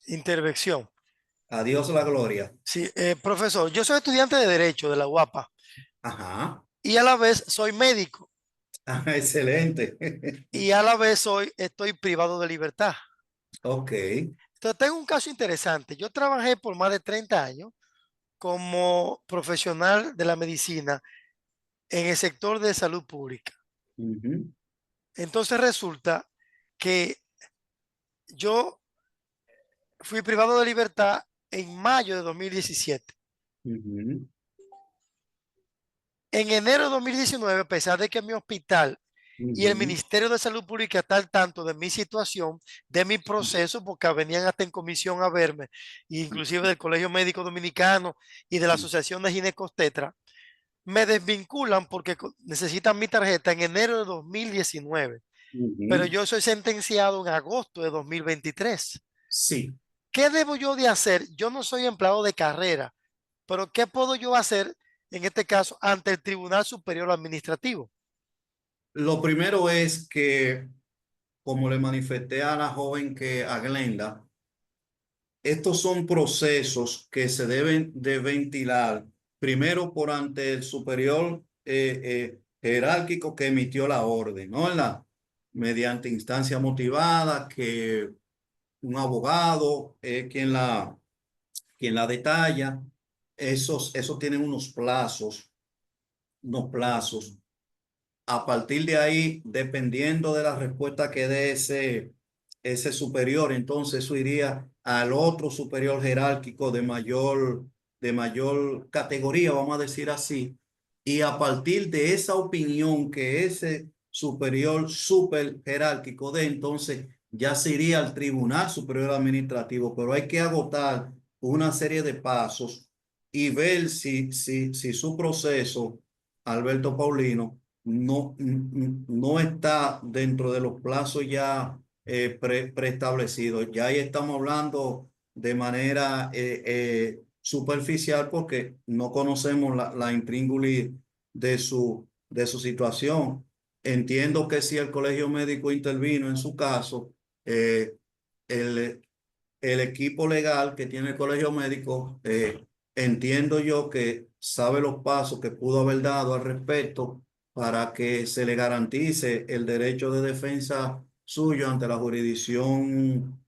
intervención.
Adiós la gloria.
Sí, profesor, yo soy estudiante de Derecho de la UAPA
Ajá.
y a la vez soy médico
Ah, excelente.
y a la vez estoy privado de libertad.
Ok.
Entonces, tengo un caso interesante. Yo trabajé por más de 30 años como profesional de la medicina en el sector de salud pública.
Ujú,
Entonces, resulta que yo fui privado de libertad en mayo de 2017.
ujú.
En enero de 2019, a pesar de que mi hospital y el
Ujú.
Ministerio de Salud Pública está al tanto de mi situación, de mi proceso, porque venían hasta en comisión a verme, inclusive del Colegio Médico Dominicano y de la Asociación de Ginecostetra, me desvinculan porque necesitan mi tarjeta en enero de 2019, pero
Ujú.
yo soy sentenciado en agosto de 2023.
Sí.
¿Qué debo yo de hacer? Yo no soy empleado de carrera, pero ¿qué puedo yo hacer en este caso ante el Tribunal Superior Administrativo?
Lo primero es que, como le manifesté a la joven a Glenda, estos son procesos que se deben de ventilar primero por ante el superior jerárquico que emitió la orden, ¿no? Mediante instancia motivada, que un abogado es quien la detalla. Esos tienen unos plazos. A partir de ahí, dependiendo de la respuesta que dé ese superior, entonces eso iría al otro superior jerárquico de mayor categoría, vamos a decir así. Y a partir de esa opinión que ese superior super jerárquico dé, entonces ya se iría al Tribunal Superior Administrativo, pero hay que agotar una serie de pasos y ver si su proceso, Alberto Paulino, no está dentro de los plazos ya preestablecidos. Ya ahí estamos hablando de manera superficial porque no conocemos la intríngulis de su situación. Entiendo que si el colegio médico intervino en su caso, eh, el, el equipo legal que tiene el colegio médico, entiendo yo que sabe los pasos que pudo haber dado al respecto para que se le garantice el derecho de defensa suyo ante la jurisdicción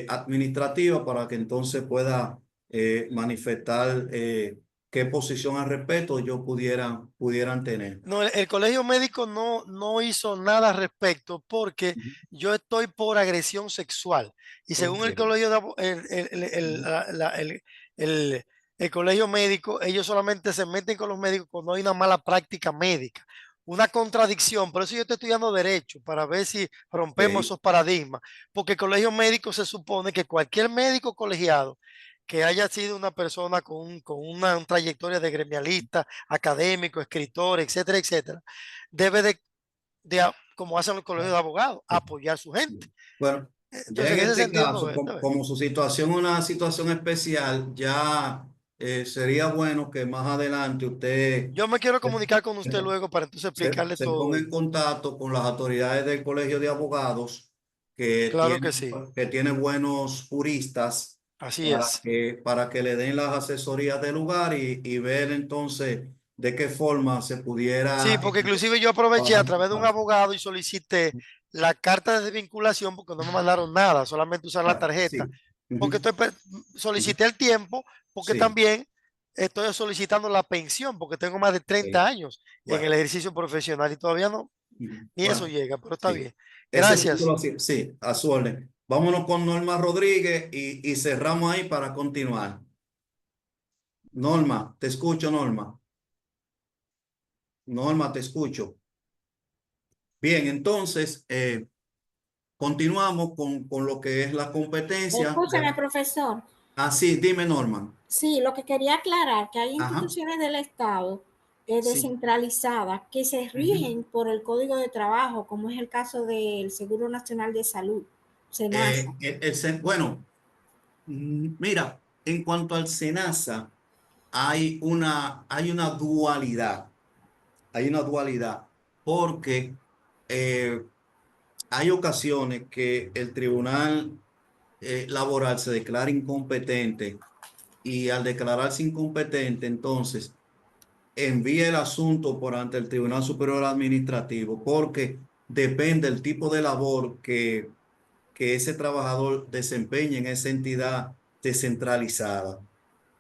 administrativa para que entonces pueda manifestar qué posición al respecto yo pudieran tener.
No, el colegio médico no hizo nada al respecto porque yo estoy por agresión sexual. Y según
Ok.
el colegio, el- el colegio médico, ellos solamente se meten con los médicos cuando hay una mala práctica médica, una contradicción. Por eso yo estoy estudiando derecho, para ver si rompemos
Ok.
esos paradigmas. Porque el colegio médico se supone que cualquier médico colegiado que haya sido una persona con una trayectoria de gremialista, académico, escritor, etcétera, etcétera, debe como hacen los colegios de abogados, apoyar a su gente.
Bueno, ya
Entonces,
en
en ese
este
sentido, no
caso,
es, ¿no es?
como su situación es una situación especial, ya sería bueno que más adelante usted
Yo me quiero
eh,
comunicar con usted luego para entonces explicarle
se
todo
ponga en
esto.
contacto con las autoridades del Colegio de Abogados que
Claro
tiene,
que sí,
que tiene buenos juristas
así es.
para que le den las asesorías del lugar y ver entonces de qué forma se
Sí,
pudiera
porque inclusive yo aproveché a
trabajar su
través de un
caso.
abogado y solicité la carta de desvinculación porque no me mandaron nada, solamente usar la
Bueno,
tarjeta.
sí.
Porque
Ujú. Ujú.
solicité el tiempo, porque
Sí.
también estoy solicitando la pensión, porque tengo más de 30 años en
Bueno.
el ejercicio profesional y todavía no,
Ujú.
ni eso
Bueno,
llega, pero está
sí.
bien.
Ese
Gracias.
título sí, sí, a su orden. Vámonos con Norma Rodríguez y cerramos ahí para continuar. Norma, te escucho, Norma. Norma, te escucho. Bien, entonces continuamos con lo que es la competencia.
Escúchame, profesor.
Ah, sí, dime, Norma.
Sí, lo que quería aclarar, que hay
Ajá,
instituciones del Estado
sí.
descentralizadas que se
Ujú.
rigen por el Código de Trabajo, como es el caso del Seguro Nacional de Salud, SENASA.
Bueno, mira, en cuanto al SENASA, hay una dualidad. Hay una dualidad porque eh, hay ocasiones que el tribunal laboral se declara incompetente y al declararse incompetente, entonces envía el asunto por ante el Tribunal Superior Administrativo porque depende del tipo de labor que ese trabajador desempeña en esa entidad descentralizada.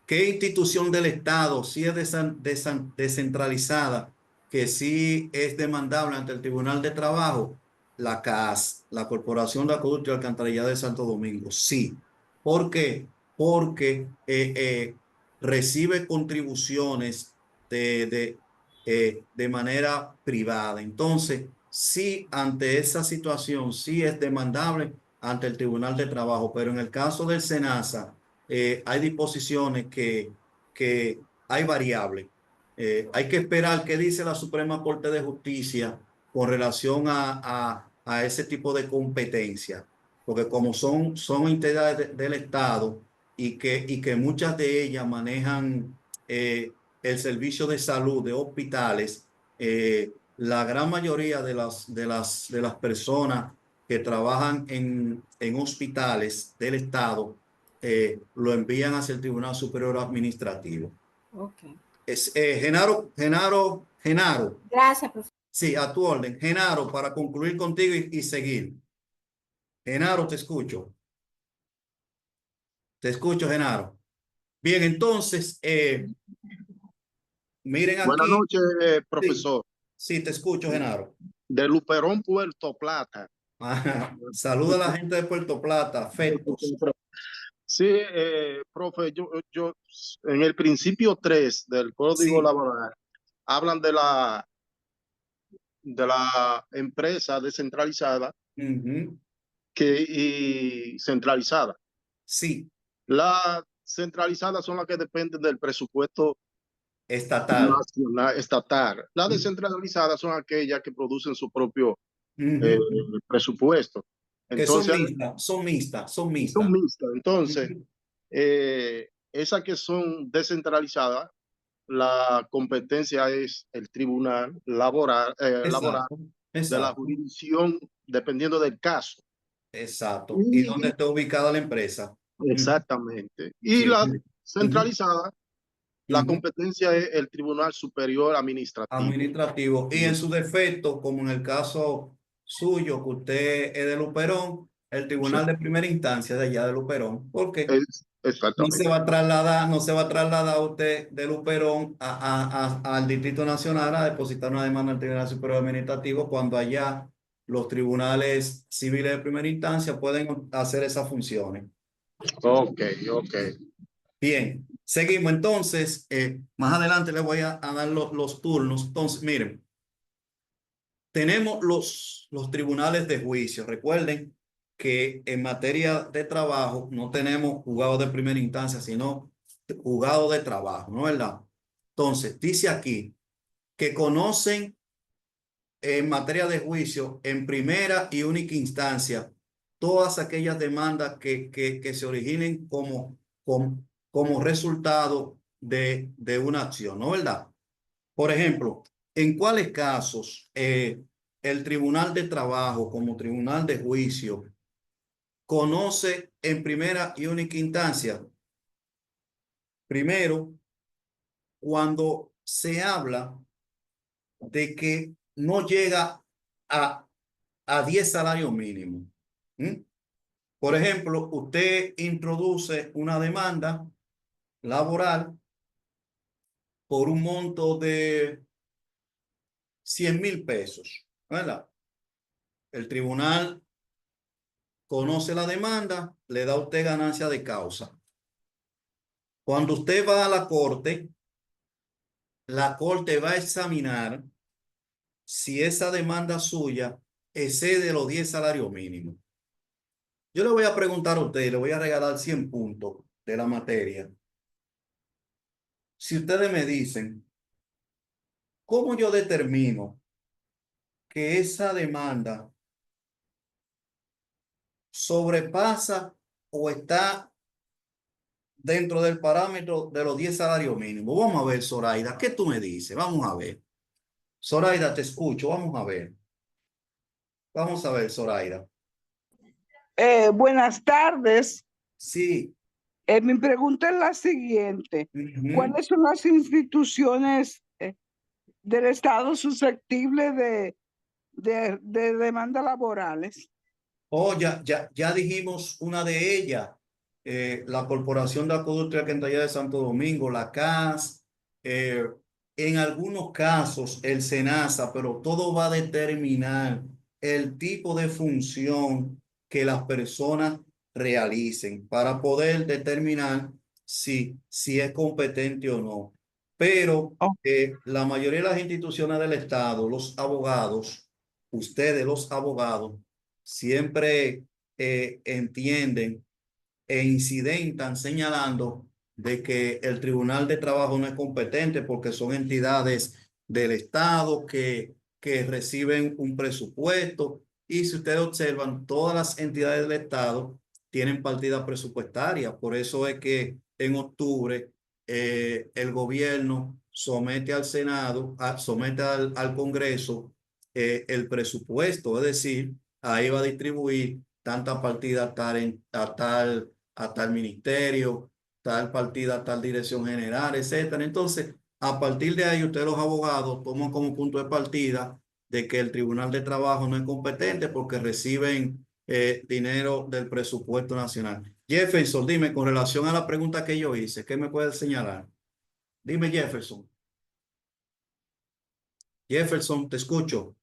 ¿Qué institución del Estado sí es descentralizada, que sí es demandable ante el Tribunal de Trabajo? La CAS, la Corporación de Acueducto y Alcantarillado de Santo Domingo, sí. ¿Por qué? Porque recibe contribuciones de, de, de manera privada. Entonces, sí, ante esa situación, sí es demandable ante el Tribunal de Trabajo, pero en el caso del SENASA, hay disposiciones que hay variables. Hay que esperar qué dice la Suprema Corte de Justicia con relación a ese tipo de competencia, porque como son entidades del Estado y que muchas de ellas manejan el servicio de salud de hospitales, la gran mayoría de las personas que trabajan en hospitales del Estado lo envían hacia el Tribunal Superior Administrativo.
Ok.
Genaro,
Gracias, profesor.
sí, a tu orden. Genaro, para concluir contigo y seguir. Genaro, te escucho. Te escucho, Genaro. Bien, entonces, miren
Buenas
aquí.
noches,
Sí,
profesor.
sí, te escucho, Genaro.
De Luperón, Puerto Plata.
Saluda a la gente de Puerto Plata, afectos.
Sí, profe, yo en el principio 3 del Código
Sí.
Laboral hablan de la empresa descentralizada
Ujú.
y centralizada.
Sí,
Las centralizadas son las que dependen del presupuesto
estatal.
nacional, estatal. Las descentralizadas son aquellas que producen su propio eh,
Ujú.
presupuesto.
Que son
Entonces,
mixtas, son mixtas, son
son
mixtas.
mixtas. Entonces,
Ujú.
esas que son descentralizadas, la competencia es el tribunal laboral
Exacto,
de la
exacto,
jurisdicción, dependiendo del caso.
exacto. ¿Y dónde
Y
está ubicada la empresa? Ujú.
exactamente. Y
Sí.
la
Ujú.
centralizada, la
Ujú.
competencia es el Tribunal Superior Administrativo.
Administrativo. Y en su defecto, como en el caso suyo, que usted es de Luperón, el
Sí,
Tribunal de Primera Instancia de allá de Luperón. ¿Por qué? No se
exactamente.
va a trasladar, no se va a trasladar usted de Luperón al Distrito Nacional a depositar una demanda al Tribunal Superior Administrativo cuando allá los tribunales civiles de primera instancia pueden hacer esas funciones.
Ok, ok.
Bien, seguimos entonces. Más adelante les voy a dar los turnos. Entonces, miren, tenemos los tribunales de juicio. Recuerden que en materia de trabajo no tenemos juzgados de primera instancia, sino juzgados de trabajo, ¿no es verdad? Entonces, dice aquí que conocen en materia de juicio en primera y única instancia todas aquellas demandas que se originen como resultado de una acción, ¿no es verdad? Por ejemplo, ¿en cuáles casos el Tribunal de Trabajo como Tribunal de Juicio conoce en primera y única instancia? Primero, cuando se habla de que no llega a, a 10 salarios mínimos. ¿Mm? Por ejemplo, usted introduce una demanda laboral por un monto de 100,000 pesos, ¿verdad? El tribunal conoce la demanda, le da a usted ganancia de causa. Cuando usted va a la corte va a examinar si esa demanda suya excede los 10 salarios mínimos. Yo le voy a preguntar a usted, le voy a regalar 100 puntos de la materia. Si ustedes me dicen, ¿cómo yo determino que esa demanda sobrepasa o está dentro del parámetro de los 10 salarios mínimos? Vamos a ver, Zoraida, ¿qué tú me dices? Vamos a ver. Zoraida, te escucho, vamos a ver. Vamos a ver, Zoraida.
Buenas tardes.
Sí.
Mi pregunta es la siguiente.
Ujú.
¿Cuáles son las instituciones del Estado susceptibles de demandas laborales?
Oh, ya dijimos una de ellas, la Corporación de Acueducto y Alcantarilla de Santo Domingo, la CAS, eh, en algunos casos el SENASA, pero todo va a determinar el tipo de función que las personas realicen para poder determinar si es competente o no. pero
Oh,
la mayoría de las instituciones del Estado, los abogados, ustedes los abogados, siempre entienden e incidentan señalando de que el Tribunal de Trabajo no es competente porque son entidades del Estado que reciben un presupuesto. Y si ustedes observan, todas las entidades del Estado tienen partidas presupuestarias. Por eso es que en octubre el gobierno somete al Senado, somete al Congreso el presupuesto, es decir, ahí va a distribuir tanta partida a tal ministerio, tal partida, tal dirección general, etcétera. Entonces, a partir de ahí, ustedes los abogados toman como punto de partida de que el Tribunal de Trabajo no es competente porque reciben dinero del presupuesto nacional. Jefferson, dime, con relación a la pregunta que yo hice, ¿qué me puedes señalar? Dime, Jefferson. Jefferson, te escucho.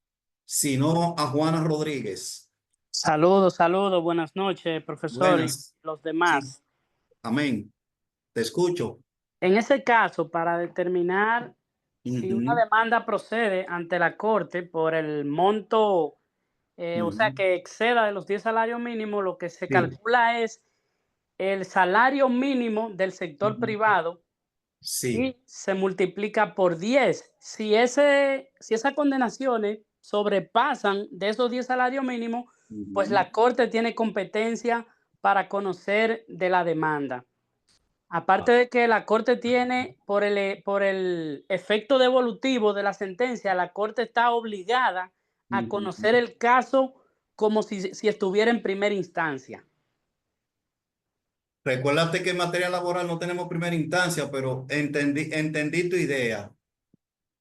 Si no, a Juana Rodríguez.
Saludos, saludos, buenas noches, profesor y
Buenas.
los
Sí,
demás.
amén. Te escucho.
En ese caso, para determinar si una
Ujú,
demanda procede ante la Corte por el monto, o sea,
ujú.
que exceda de los 10 salarios mínimos, lo que se
Sí.
calcula es el salario mínimo del sector
Ujú.
privado
Sí.
y se multiplica por 10. Si esas condenaciones sobrepasan de esos 10 salarios mínimos, pues
Ujú.
la Corte tiene competencia para conocer de la demanda. Aparte de que la Corte tiene, por el efecto devolutivo de la sentencia, la Corte está obligada a
Ujú.
conocer el caso como si estuviera en primera instancia.
Recuérdate que en materia laboral no tenemos primera instancia, pero entendí tu idea.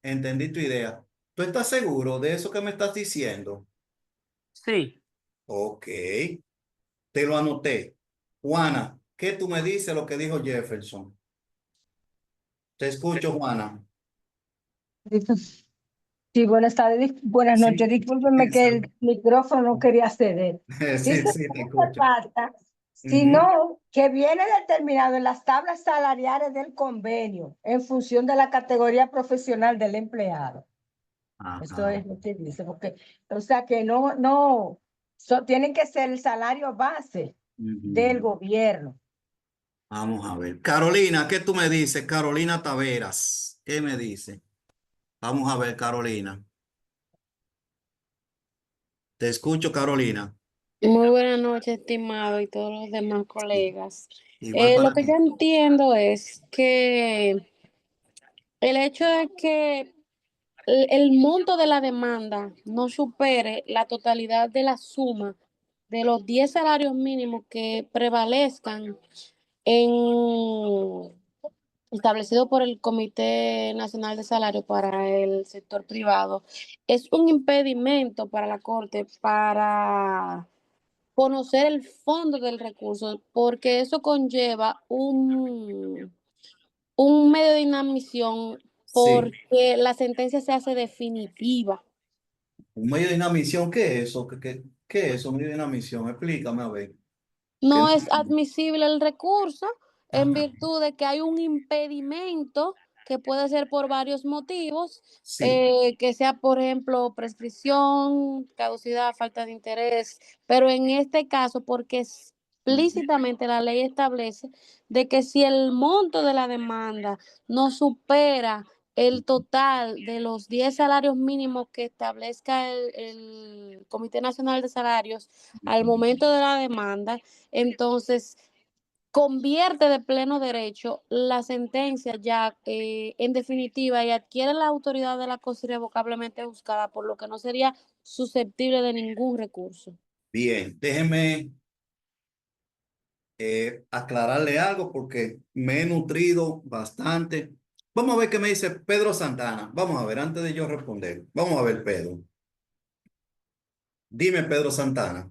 Entendí tu idea. ¿Tú estás seguro de eso que me estás diciendo?
Sí.
Ok, te lo anoté. Juana, ¿qué tú me dices lo que dijo Jefferson? Te escucho, Juana.
Sí, buenas tardes, buenas
Sí,
noches. Discúlpenme que el micrófono no quería ceder.
sí,
Dice
sí,
que
te
no se
escucho.
falta,
Ujú.
sino que viene determinado en las tablas salariales del convenio en función de la categoría profesional del empleado. Eso
Ajá.
es lo que dice, porque, o sea que tienen que ser el salario base del
Ujú.
gobierno.
Vamos a ver. Carolina, ¿qué tú me dices? Carolina Taveras, ¿qué me dice? Vamos a ver, Carolina. Te escucho, Carolina.
Muy buenas noches, estimado, y todos los demás
Sí.
colegas.
Igual
Lo
para
que yo
ti.
entiendo es que el hecho de que el monto de la demanda no supere la totalidad de la suma de los 10 salarios mínimos que prevalezcan en establecido por el Comité Nacional de Salario para el sector privado, es un impedimento para la Corte para conocer el fondo del recurso, porque eso conlleva un medio de inadmisión
Sí.
porque la sentencia se hace definitiva.
Un medio de inadmisión, ¿qué es eso? ¿Qué es eso? Un medio de inadmisión. Explícame a ver. ¿Qué?
No es admisible el recurso en
Ajá.
virtud de que hay un impedimento que puede ser por varios motivos,
Sí.
que sea, por ejemplo, prescripción, caducidad, falta de interés, pero en este caso, porque explícitamente la ley establece de que si el monto de la demanda no supera el total de los 10 salarios mínimos que establezca el Comité Nacional de Salarios al momento de la demanda, entonces convierte de pleno derecho la sentencia ya en definitiva y adquiere la autoridad de la cosa irrevocablemente juzgada, por lo que no sería susceptible de ningún recurso.
Bien, déjeme aclararle algo porque me he nutrido bastante. Vamos a ver qué me dice Pedro Santana. Vamos a ver, antes de yo responder. Vamos a ver, Pedro. Dime, Pedro Santana.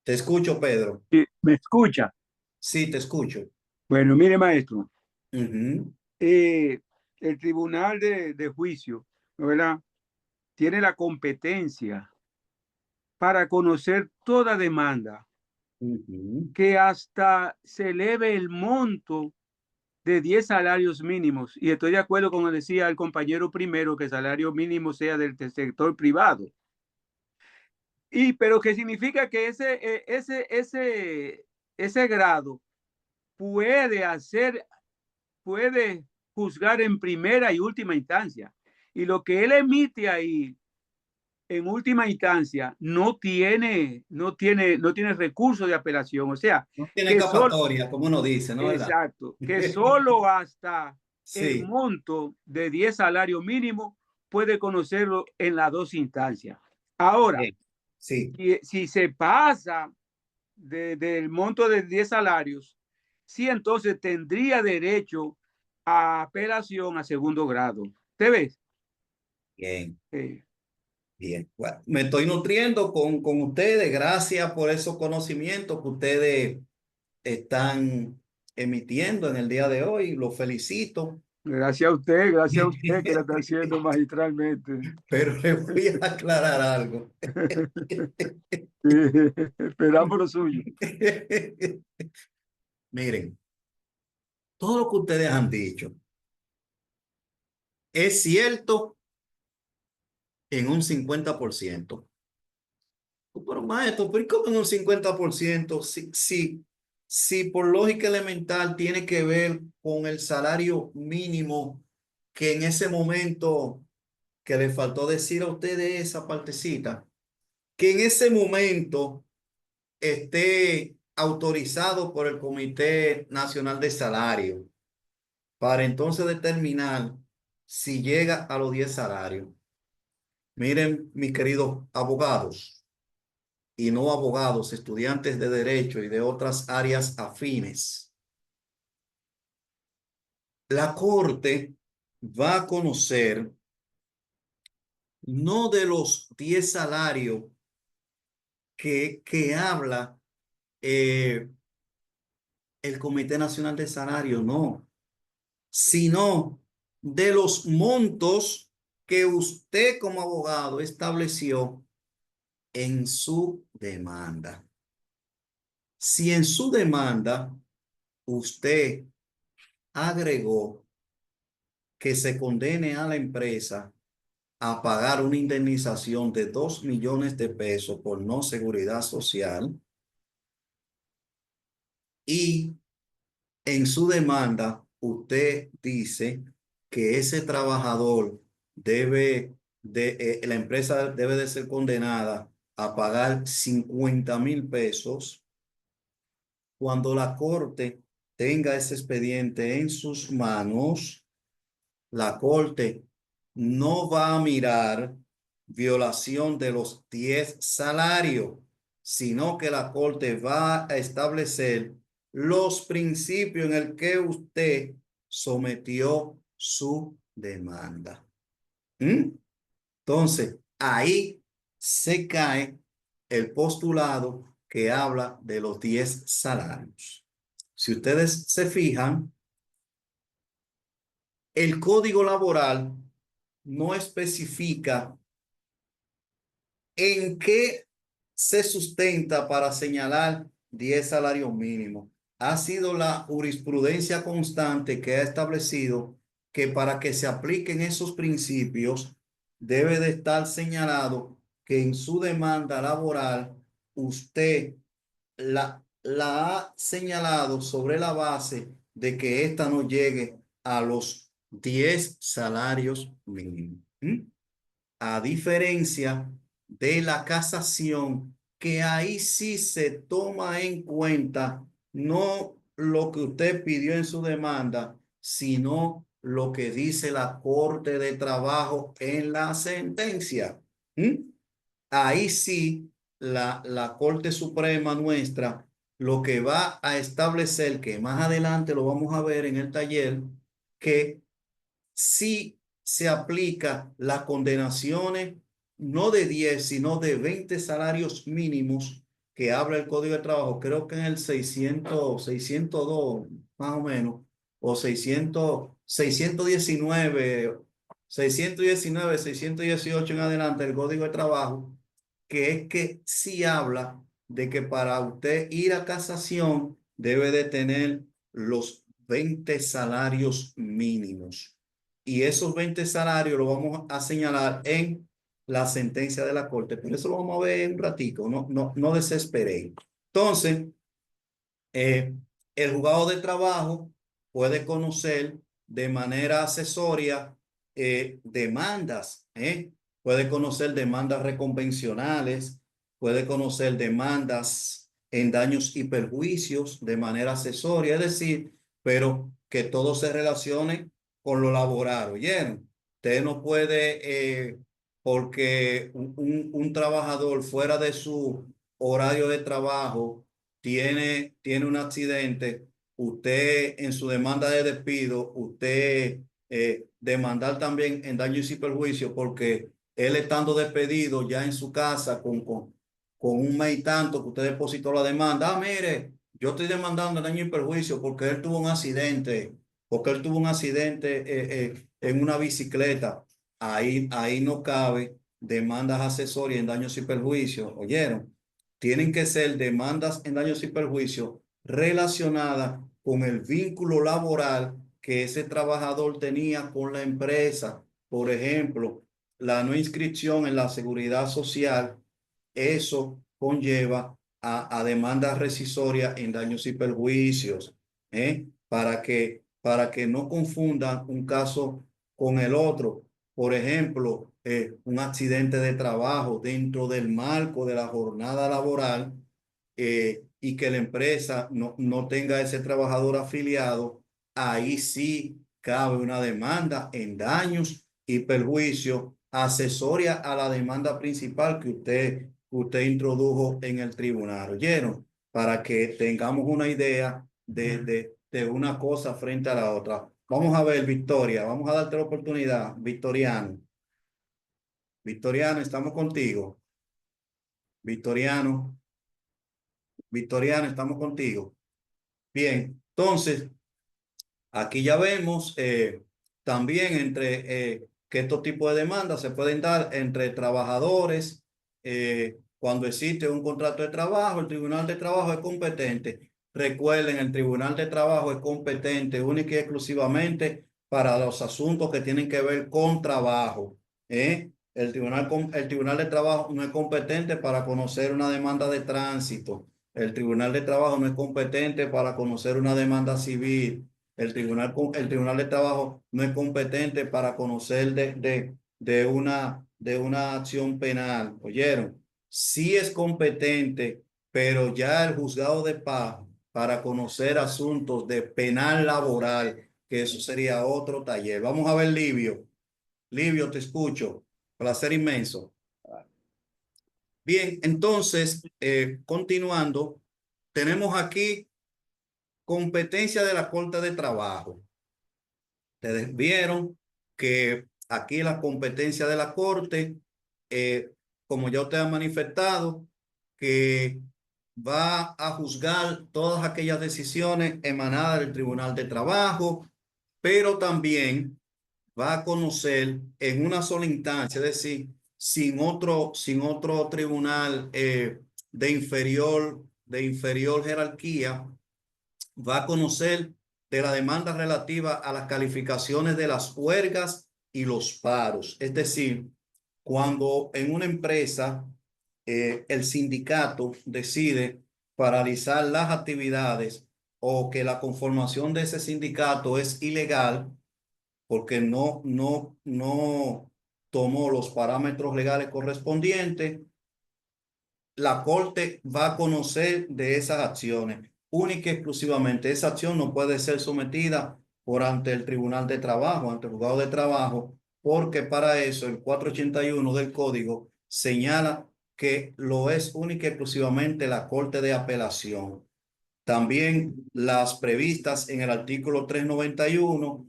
Te escucho, Pedro.
Sí, ¿me escucha?
Sí, te escucho.
Bueno, mire, maestro,
Ujú,
eh, el tribunal de juicio, ¿no, verdad? Tiene la competencia para conocer toda demanda
ujú.
que hasta se eleve el monto de 10 salarios mínimos. Y estoy de acuerdo con lo que decía el compañero primero, que el salario mínimo sea del sector privado. Pero que significa que ese grado puede juzgar en primera y última instancia. Y lo que él emite ahí en última instancia no tiene recurso de apelación. O sea,
No tiene
que solo,
escapatoria, como uno dice, ¿no? ¿Verdad?
exacto, que solo hasta el
Sí,
monto de 10 salarios mínimos puede conocerlo en las dos instancias. Ahora,
bien, sí.
si se pasa del monto de 10 salarios, sí, entonces tendría derecho a apelación a segundo grado. ¿Te ves?
Bien,
Eh,
bien. Bueno, me estoy nutriendo con ustedes. Gracias por esos conocimientos que ustedes están emitiendo en el día de hoy. Los felicito.
gracias a usted que lo está haciendo magistralmente.
Pero le voy a aclarar algo.
Esperamos lo suyo.
Miren, todo lo que ustedes han dicho es cierto en un 50%. Pero maestro, ¿pero cómo en un 50%? Si por lógica elemental tiene que ver con el salario mínimo que en ese momento que le faltó decir a ustedes esa partecita, que en ese momento esté autorizado por el Comité Nacional de Salario para entonces determinar si llega a los 10 salarios. Miren, mis queridos abogados y no abogados, estudiantes de derecho y de otras áreas afines, la Corte va a conocer no de los 10 salarios que habla el Comité Nacional de Salario, no, sino de los montos que usted como abogado estableció en su demanda. Si en su demanda usted agregó que se condene a la empresa a pagar una indemnización de 2 millones de pesos por no seguridad social y en su demanda usted dice que ese trabajador la empresa debe de ser condenada a pagar 50,000 pesos. Cuando la Corte tenga ese expediente en sus manos, la Corte no va a mirar violación de los 10 salarios, sino que la Corte va a establecer los principios en el que usted sometió su demanda. Entonces, ahí se cae el postulado que habla de los 10 salarios. Si ustedes se fijan, el Código Laboral no especifica en qué se sustenta para señalar 10 salarios mínimos. Ha sido la jurisprudencia constante que ha establecido que para que se apliquen esos principios debe de estar señalado que en su demanda laboral usted la ha señalado sobre la base de que ésta no llegue a los 10 salarios mínimos. A diferencia de la casación, que ahí sí se toma en cuenta no lo que usted pidió en su demanda, sino lo que dice la Corte de Trabajo en la sentencia. Ahí sí la Corte Suprema nuestra lo que va a establecer, que más adelante lo vamos a ver en el taller, que si se aplica las condenaciones no de 10, sino de 20 salarios mínimos que habla el Código de Trabajo, creo que en el 602 más o menos, o 619, 618 en adelante del Código de Trabajo, que es que sí habla de que para usted ir a casación debe de tener los 20 salarios mínimos. Y esos 20 salarios lo vamos a señalar en la sentencia de la corte, pero eso lo vamos a ver en un ratico, no desesperéis. Entonces, el juzgado de trabajo puede conocer de manera accesoria demandas, puede conocer demandas reconvencionales, puede conocer demandas en daños y perjuicios de manera accesoria, es decir, pero que todo se relacione con lo laboral, ¿oyeron? Usted no puede, porque un trabajador fuera de su horario de trabajo tiene un accidente, usted en su demanda de despido, usted demandar también en daños y perjuicios, porque él estando despedido ya en su casa con un mes y tanto que usted depositó la demanda, mire, yo estoy demandando daño y perjuicio porque él tuvo un accidente, en una bicicleta. Ahí no cabe demandas accesorias en daños y perjuicios, ¿oyeron? Tienen que ser demandas en daños y perjuicios relacionadas con el vínculo laboral que ese trabajador tenía con la empresa. Por ejemplo, la no inscripción en la seguridad social, eso conlleva a demandas rescisorias en daños y perjuicios, para que no confundan un caso con el otro. Por ejemplo, un accidente de trabajo dentro del marco de la jornada laboral, y que la empresa no tenga ese trabajador afiliado, ahí sí cabe una demanda en daños y perjuicios accesoria a la demanda principal que usted introdujo en el tribunal. ¿Oyeron? Para que tengamos una idea de una cosa frente a la otra. Vamos a ver, Victoria, vamos a darte la oportunidad. Victoriano, estamos contigo. Victoriano, estamos contigo. Bien, entonces, aquí ya vemos también que estos tipos de demandas se pueden dar entre trabajadores. Cuando existe un contrato de trabajo, el Tribunal de Trabajo es competente. Recuerden, el Tribunal de Trabajo es competente única y exclusivamente para los asuntos que tienen que ver con trabajo. El Tribunal de Trabajo no es competente para conocer una demanda de tránsito. El Tribunal de Trabajo no es competente para conocer una demanda civil. El Tribunal de Trabajo no es competente para conocer de una acción penal. ¿Oyeron? Sí es competente, pero ya el juzgado de paz para conocer asuntos de penal laboral, que eso sería otro taller. Vamos a ver, Livio. Livio, te escucho. Placer inmenso. Bien, entonces, continuando, tenemos aquí competencia de la Corte de Trabajo. Ustedes vieron que aquí la competencia de la Corte, como ya usted ha manifestado, que va a juzgar todas aquellas decisiones emanadas del Tribunal de Trabajo, pero también va a conocer en una sola instancia, es decir, sin otro tribunal de inferior jerarquía, va a conocer de la demanda relativa a las calificaciones de las huelgas y los paros. Es decir, cuando en una empresa el sindicato decide paralizar las actividades o que la conformación de ese sindicato es ilegal porque no tomó los parámetros legales correspondientes, la Corte va a conocer de esas acciones. Única y exclusivamente esa acción no puede ser sometida por ante el Tribunal de Trabajo, ante el juzgado de trabajo, porque para eso el 481 del Código señala que lo es única y exclusivamente la Corte de Apelación. También las previstas en el artículo 391,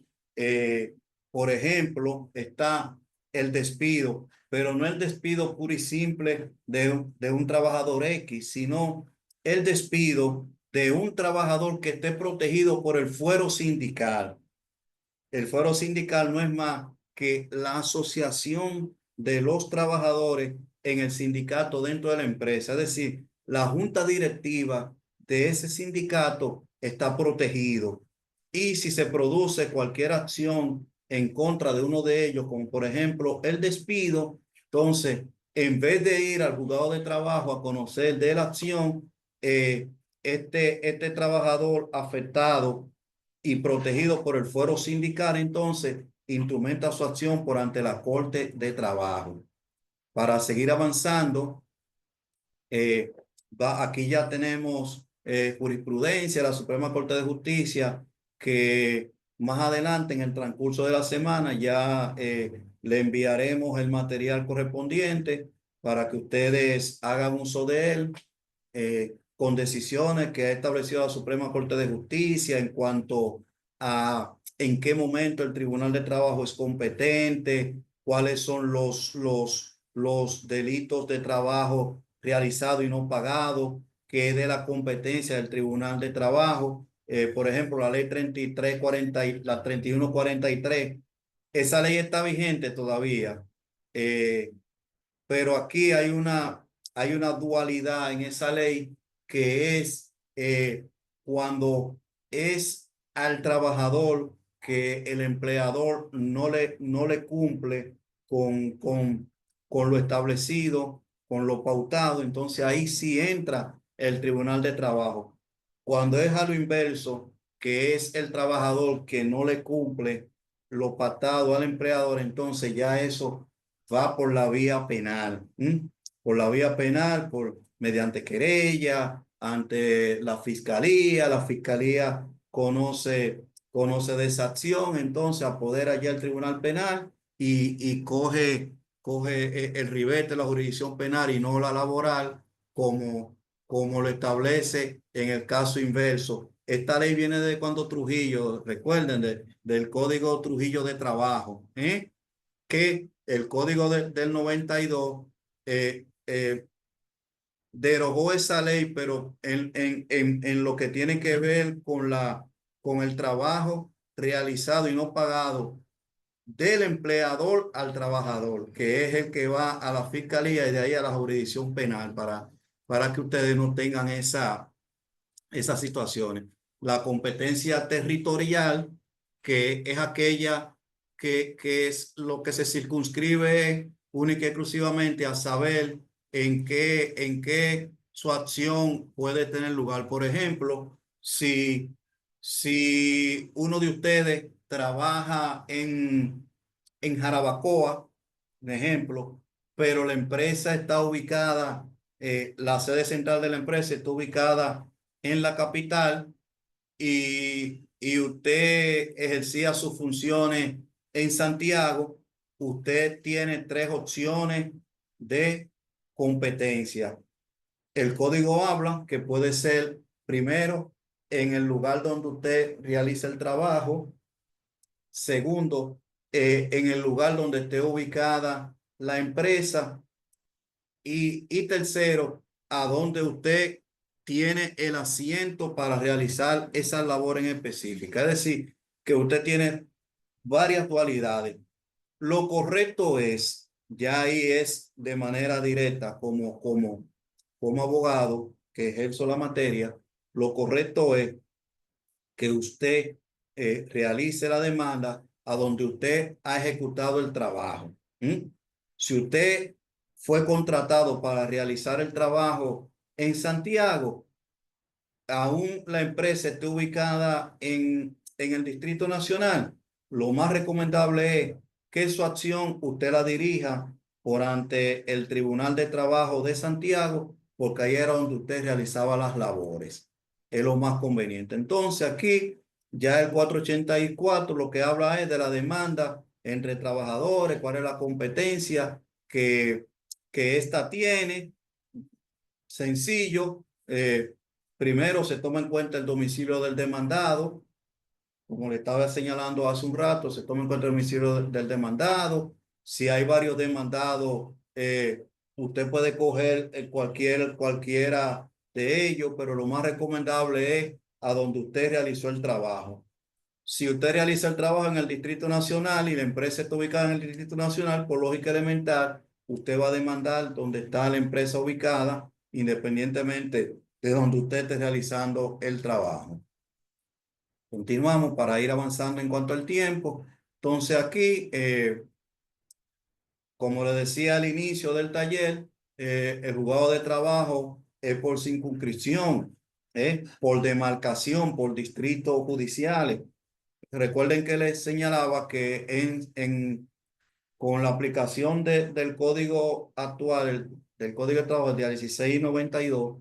por ejemplo, está el despido, pero no el despido puro y simple de un trabajador X, sino el despido de un trabajador que esté protegido por el fuero sindical. El fuero sindical no es más que la asociación de los trabajadores en el sindicato dentro de la empresa. Es decir, la junta directiva de ese sindicato está protegido y si se produce cualquier acción en contra de uno de ellos, como por ejemplo el despido, entonces en vez de ir al juzgado de trabajo a conocer de la acción, este trabajador afectado y protegido por el fuero sindical, entonces instrumenta su acción por ante la Corte de Trabajo. Para seguir avanzando, aquí ya tenemos jurisprudencia de la Suprema Corte de Justicia, que más adelante en el transcurso de la semana ya le enviaremos el material correspondiente para que ustedes hagan uso de él con decisiones que ha establecido la Suprema Corte de Justicia en cuanto a en qué momento el Tribunal de Trabajo es competente, cuáles son los delitos de trabajo realizado y no pagado, que es de la competencia del Tribunal de Trabajo. Por ejemplo, la ley 3340 y la 3143, esa ley está vigente todavía, pero aquí hay una dualidad en esa ley, que es cuando es al trabajador que el empleador no le cumple con lo establecido, con lo pautado, entonces ahí sí entra el Tribunal de Trabajo. Cuando es a lo inverso, que es el trabajador que no le cumple lo pactado al empleador, entonces ya eso va por la vía penal, por la vía penal, mediante querella ante la fiscalía conoce de esa acción, entonces apodera ya el tribunal penal y coge el ribete de la jurisdicción penal y no la laboral, como lo establece en el caso inverso. Esta ley viene de cuando Trujillo, recuerden, del Código Trujillo de Trabajo, que el Código del 92 derogó esa ley, pero en lo que tiene que ver con el trabajo realizado y no pagado del empleador al trabajador, que es el que va a la fiscalía y de ahí a la jurisdicción penal, para que ustedes no tengan esas situaciones. La competencia territorial, que es aquella que es lo que se circunscribe única y exclusivamente a saber en qué su acción puede tener lugar. Por ejemplo, si uno de ustedes trabaja en Jarabacoa, por ejemplo, pero la empresa está ubicada, la sede central de la empresa está ubicada en la capital, y usted ejercía sus funciones en Santiago, usted tiene tres opciones de competencia. El código habla que puede ser, primero, en el lugar donde usted realiza el trabajo; segundo, en el lugar donde esté ubicada la empresa; y tercero, a donde usted tiene el asiento para realizar esa labor en específica. Es decir, que usted tiene varias dualidades. Lo correcto es, ya ahí es de manera directa, como abogado que ejerzo la materia, lo correcto es que usted realice la demanda a donde usted ha ejecutado el trabajo. Si usted fue contratado para realizar el trabajo en Santiago, aún la empresa esté ubicada en el Distrito Nacional, lo más recomendable es que su acción usted la dirija por ante el Tribunal de Trabajo de Santiago, porque ahí era donde usted realizaba las labores. Es lo más conveniente. Entonces aquí ya el 484 lo que habla es de la demanda entre trabajadores, cuál es la competencia que ésta tiene. Sencillo. Primero se toma en cuenta el domicilio del demandado. Como le estaba señalando hace un rato, se toma en cuenta el domicilio del demandado. Si hay varios demandados, usted puede coger cualquiera de ellos, pero lo más recomendable es a donde usted realizó el trabajo. Si usted realiza el trabajo en el Distrito Nacional y la empresa está ubicada en el Distrito Nacional, por lógica elemental, usted va a demandar donde está la empresa ubicada, independientemente de donde usted esté realizando el trabajo. Continuamos para ir avanzando en cuanto al tiempo. Entonces aquí, como le decía al inicio del taller, el juzgado de trabajo es por circunscripción, por demarcación, por distritos judiciales. Recuerden que les señalaba que con la aplicación del código actual, del código de trabajo de 1692,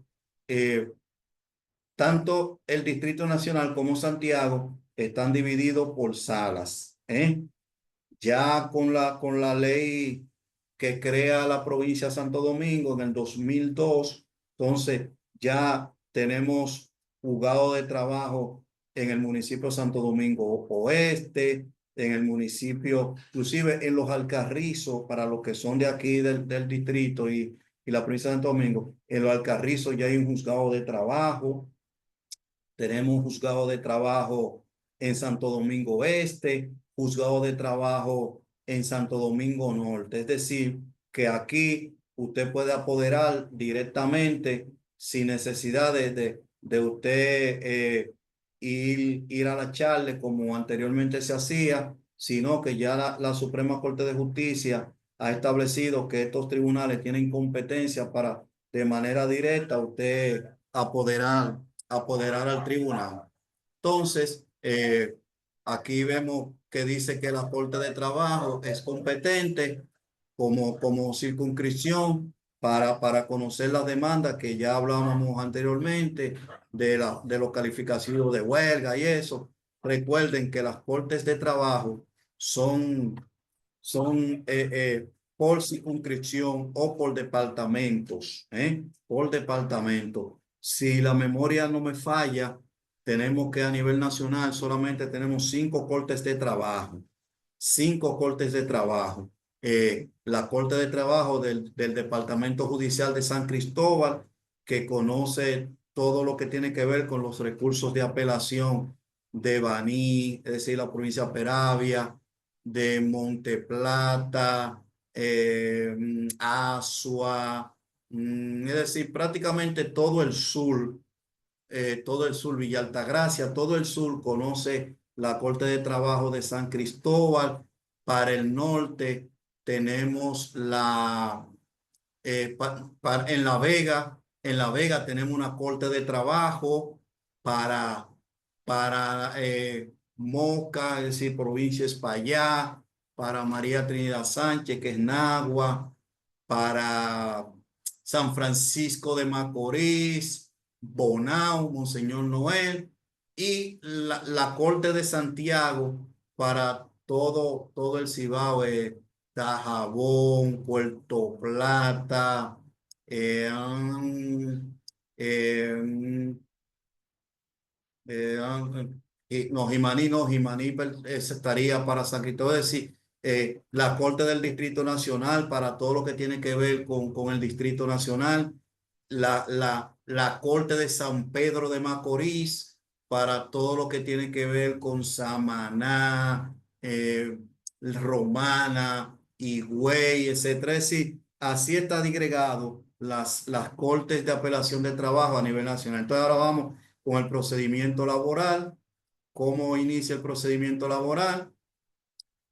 tanto el Distrito Nacional como Santiago están divididos por salas. Ya con la ley que crea la provincia de Santo Domingo en el 2002, entonces ya tenemos juzgado de trabajo en el municipio de Santo Domingo Oeste, en el municipio, inclusive en los Alcarrizos, para los que son de aquí del distrito y la provincia de Santo Domingo, en los Alcarrizos ya hay un juzgado de trabajo. Tenemos un juzgado de trabajo en Santo Domingo Este, juzgado de trabajo en Santo Domingo Norte. Es decir, que aquí usted puede apoderar directamente sin necesidad de usted ir a la charla como anteriormente se hacía, sino que ya la Suprema Corte de Justicia ha establecido que estos tribunales tienen competencia para de manera directa usted apoderar al tribunal. Entonces, aquí vemos que dice que la Corte de Trabajo es competente como circunscripción para conocer las demandas que ya hablábamos anteriormente de los calificativos de huelga y eso. Recuerden que las Cortes de Trabajo son por circunscripción o por departamentos, por departamento. Si la memoria no me falla, tenemos que a nivel nacional solamente tenemos 5 cortes de trabajo. 5 cortes de trabajo. La Corte de Trabajo del Departamento Judicial de San Cristóbal, que conoce todo lo que tiene que ver con los recursos de apelación de Baní, es decir, la provincia de Peravia, de Monte Plata, Asua, es decir, prácticamente todo el sur, Villa Altagracia, todo el sur conoce la Corte de Trabajo de San Cristóbal. Para el norte tenemos en La Vega tenemos una Corte de Trabajo para Moca, es decir, provincia Espaillá, para María Trinidad Sánchez, que es Nagua, para San Francisco de Macorís, Bonao, Monseñor Noel, y la Corte de Santiago para todo el Cibao, Dajabón, Puerto Plata, Jimaní estaría para San Cristóbal, es decir, la Corte del Distrito Nacional para todo lo que tiene que ver con el Distrito Nacional, la Corte de San Pedro de Macorís para todo lo que tiene que ver con Samaná, Romana, Higüey, etcétera. Es decir, así está digregado las Cortes de Apelación de Trabajo a nivel nacional. Entonces ahora vamos con el procedimiento laboral. ¿Cómo inicia el procedimiento laboral?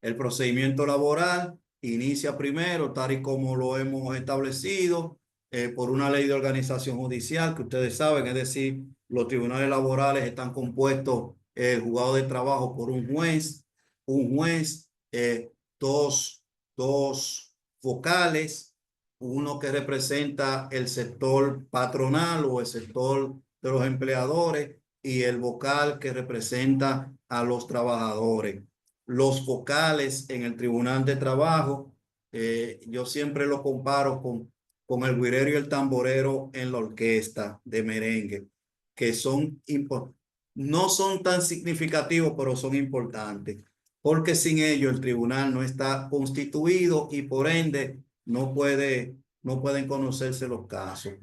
El procedimiento laboral inicia primero, tal y como lo hemos establecido, por una ley de organización judicial que ustedes saben, es decir, los tribunales laborales están compuestos, el juzgado de trabajo por un juez, dos vocales, uno que representa el sector patronal o el sector de los empleadores y el vocal que representa a los trabajadores. Los vocales en el Tribunal de Trabajo, yo siempre lo comparo con el güirero y el tamborero en la orquesta de merengue, que no son tan significativos, pero son importantes, porque sin ellos el tribunal no está constituido y por ende no pueden conocerse los casos.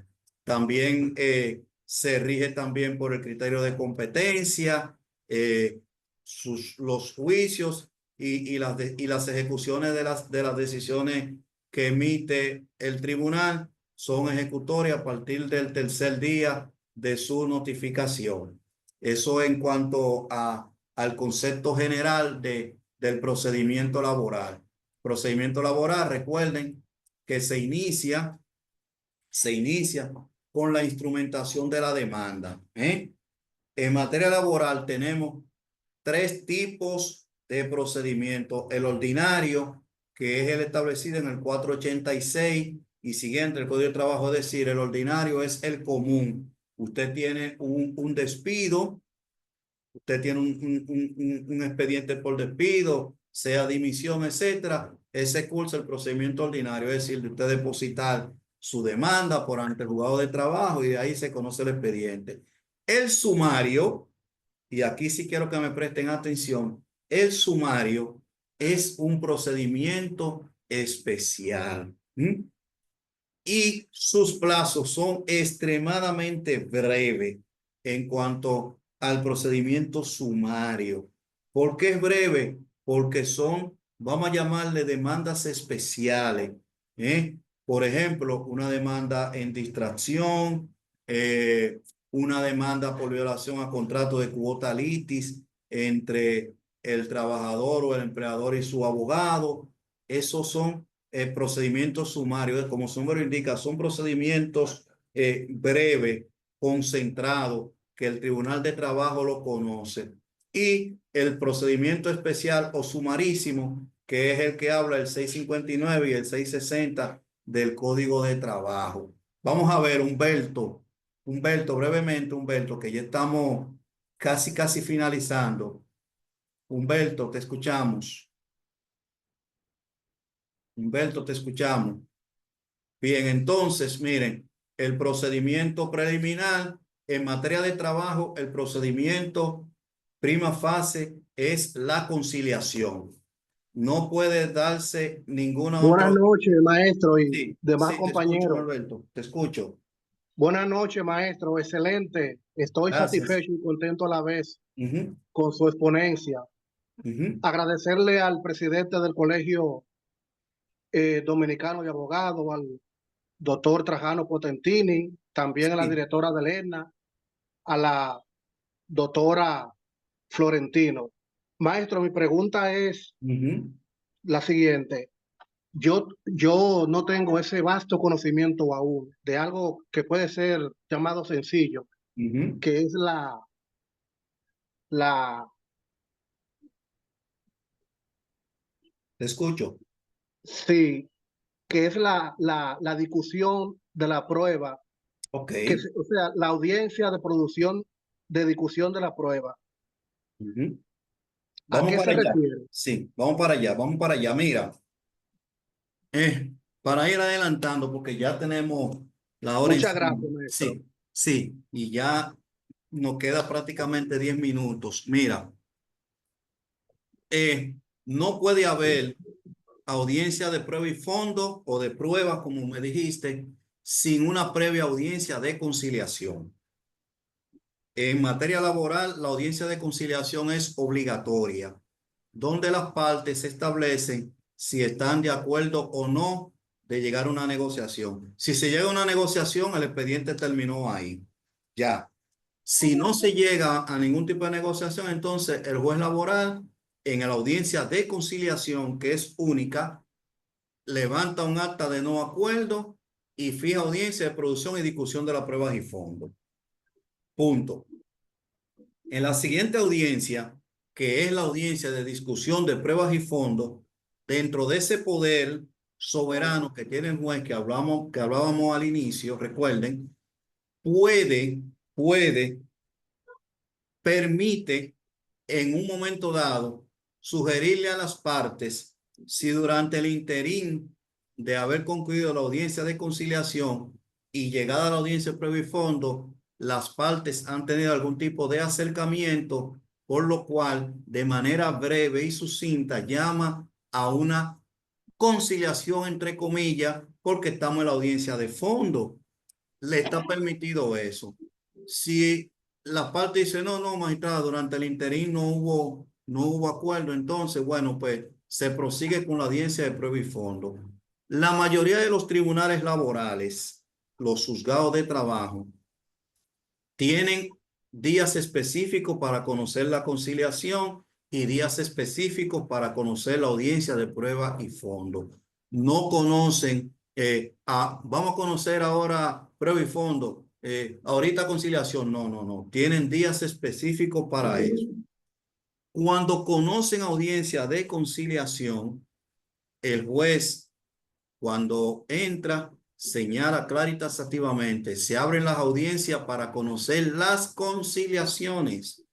También se rige también por el criterio de competencia, los juicios y las ejecuciones de las decisiones que emite el tribunal son ejecutorias a partir del tercer día de su notificación. Eso en cuanto al concepto general del procedimiento laboral. Procedimiento laboral, recuerden que se inicia con la instrumentación de la demanda. En materia laboral tenemos 3 tipos de procedimiento. El ordinario, que es el establecido en el 486 y siguiente del Código de Trabajo, es decir, el ordinario es el común. Usted tiene un despido, usted tiene un expediente por despido, sea dimisión, etcétera. Ese cursa el procedimiento ordinario, es decir, de usted depositar su demanda por ante el juzgado de trabajo y de ahí se conoce el expediente. El sumario, y aquí sí quiero que me presten atención, el sumario es un procedimiento especial. Y sus plazos son extremadamente breves en cuanto al procedimiento sumario. ¿Por qué es breve? Porque son, vamos a llamarle demandas especiales. Por ejemplo, una demanda en distracción, una demanda por violación a contrato de cuota litis entre el trabajador o el empleador y su abogado. Esos son procedimientos sumarios, como su nombre indica, son procedimientos breves, concentrados, que el Tribunal de Trabajo lo conoce. Y el procedimiento especial o sumarísimo, que es el que habla el 659 y el 660 del Código de Trabajo. Vamos a ver, Humberto, brevemente, Humberto, que ya estamos casi finalizando. Humberto, te escuchamos. Humberto, te escuchamos. Bien, entonces, miren, el procedimiento preliminar en materia de trabajo, el procedimiento prima facie es la conciliación. No puede darse ninguna otra.
Buenas noches, maestro y
Sí,
demás
sí,
compañeros.
te escucho, Alberto, te escucho.
Buenas noches, maestro. Excelente. Estoy
Gracias.
satisfecho y contento a la vez con su exponencia. Agradecerle al presidente del Colegio Dominicano de Abogados, al doctor Trajano Potentini, también a la directora de ELENA, a la doctora Florentino. Maestro, mi pregunta es la siguiente. Yo no tengo ese vasto conocimiento aún de algo que puede ser llamado sencillo, que es
Te escucho.
Sí, que es la discusión de la prueba.
Ok.
O sea, la audiencia de producción de discusión de la prueba.
Vamos
¿A qué
para
se
allá.
refiere?
Sí, vamos para allá. Mira, para ir adelantando, porque ya tenemos la hora
Muchas
encima.
gracias, maestro.
Sí, y ya nos queda prácticamente 10 minutos. Mira, no puede haber audiencia de prueba y fondo o de prueba, como me dijiste, sin una previa audiencia de conciliación. En materia laboral, la audiencia de conciliación es obligatoria, donde las partes establecen si están de acuerdo o no de llegar a una negociación. Si se llega a una negociación, el expediente terminó ahí. Ya. Si no se llega a ningún tipo de negociación, entonces el juez laboral, en la audiencia de conciliación, que es única, levanta un acta de no acuerdo y fija audiencia de producción y discusión de las pruebas y fondos. Punto. En la siguiente audiencia, que es la audiencia de discusión de pruebas y fondos, dentro de ese poder soberano que tiene el juez que hablábamos al inicio, recuerden, permite en un momento dado sugerirle a las partes si durante el interín de haber concluido la audiencia de conciliación y llegada a la audiencia de prueba y fondo, las partes han tenido algún tipo de acercamiento, por lo cual de manera breve y sucinta llama a una conciliación entre comillas, porque estamos en la audiencia de fondo. Le está permitido eso. Si la parte dice, no, magistrado, durante el interín no hubo acuerdo, entonces, bueno, pues se prosigue con la audiencia de prueba y fondo. La mayoría de los tribunales laborales, los juzgados de trabajo, tienen días específicos para conocer la conciliación y días específicos para conocer la audiencia de prueba y fondo. No conocen, vamos a conocer ahora prueba y fondo, ahorita conciliación, no. Tienen días específicos para eso. Cuando conocen audiencia de conciliación, el juez, cuando entra, señala clara y taxativamente, se abren las audiencias para conocer las conciliaciones.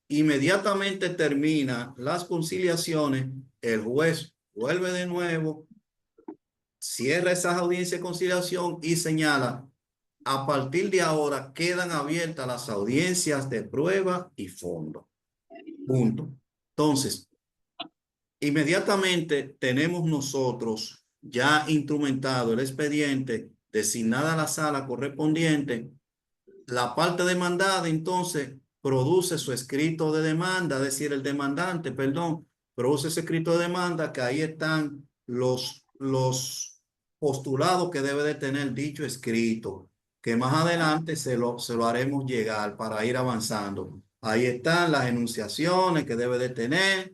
Inmediatamente termina las conciliaciones, el juez vuelve de nuevo, cierra esas audiencias de conciliación y señala, a partir de ahora quedan abiertas las audiencias de prueba y fondo. Punto. Entonces, inmediatamente tenemos nosotros ya instrumentado el expediente, designada la sala correspondiente, la parte demandada entonces produce su escrito de demanda, es decir, el demandante, perdón, produce ese escrito de demanda, que ahí están los postulados que debe de tener dicho escrito, que más adelante se lo haremos llegar para ir avanzando. Ahí están las enunciaciones que debe de tener.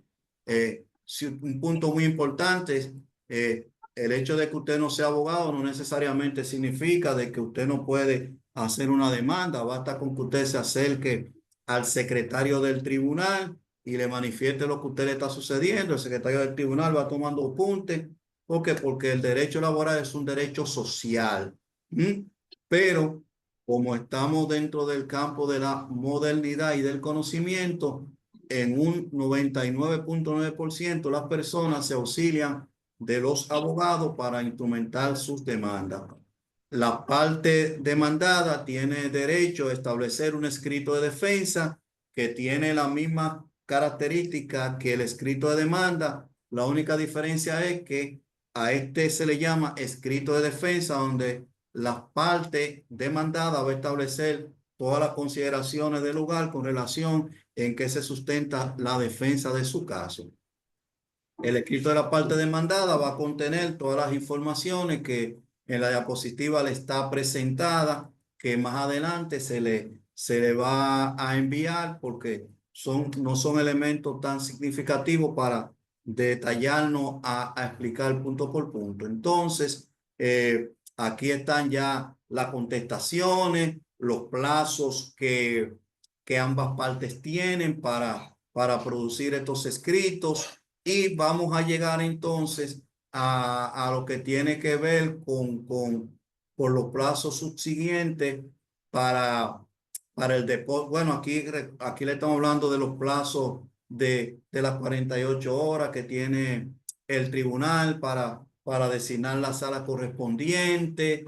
Un punto muy importante, el hecho de que usted no sea abogado no necesariamente significa de que usted no puede hacer una demanda. Basta con que usted se acerque al secretario del tribunal y le manifieste lo que a usted le está sucediendo. El secretario del tribunal va tomando apuntes. ¿Por qué? Porque el derecho laboral es un derecho social. Pero como estamos dentro del campo de la modernidad y del conocimiento, en un 99.9% las personas se auxilian de los abogados para instrumentar sus demandas. La parte demandada tiene derecho a establecer un escrito de defensa que tiene la misma característica que el escrito de demanda. La única diferencia es que a este se le llama escrito de defensa, donde la parte demandada va a establecer todas las consideraciones del lugar con relación en que se sustenta la defensa de su caso. El escrito de la parte demandada va a contener todas las informaciones que en la diapositiva le está presentada, que más adelante se le va a enviar, porque no son elementos tan significativos para detallarnos a explicar punto por punto. Entonces, aquí están ya las contestaciones, los plazos que ambas partes tienen para producir estos escritos, y vamos a llegar entonces a lo que tiene que ver con los plazos subsiguientes para el depósito. Bueno, aquí le estamos hablando de los plazos de las 48 horas que tiene el tribunal para designar la sala correspondiente,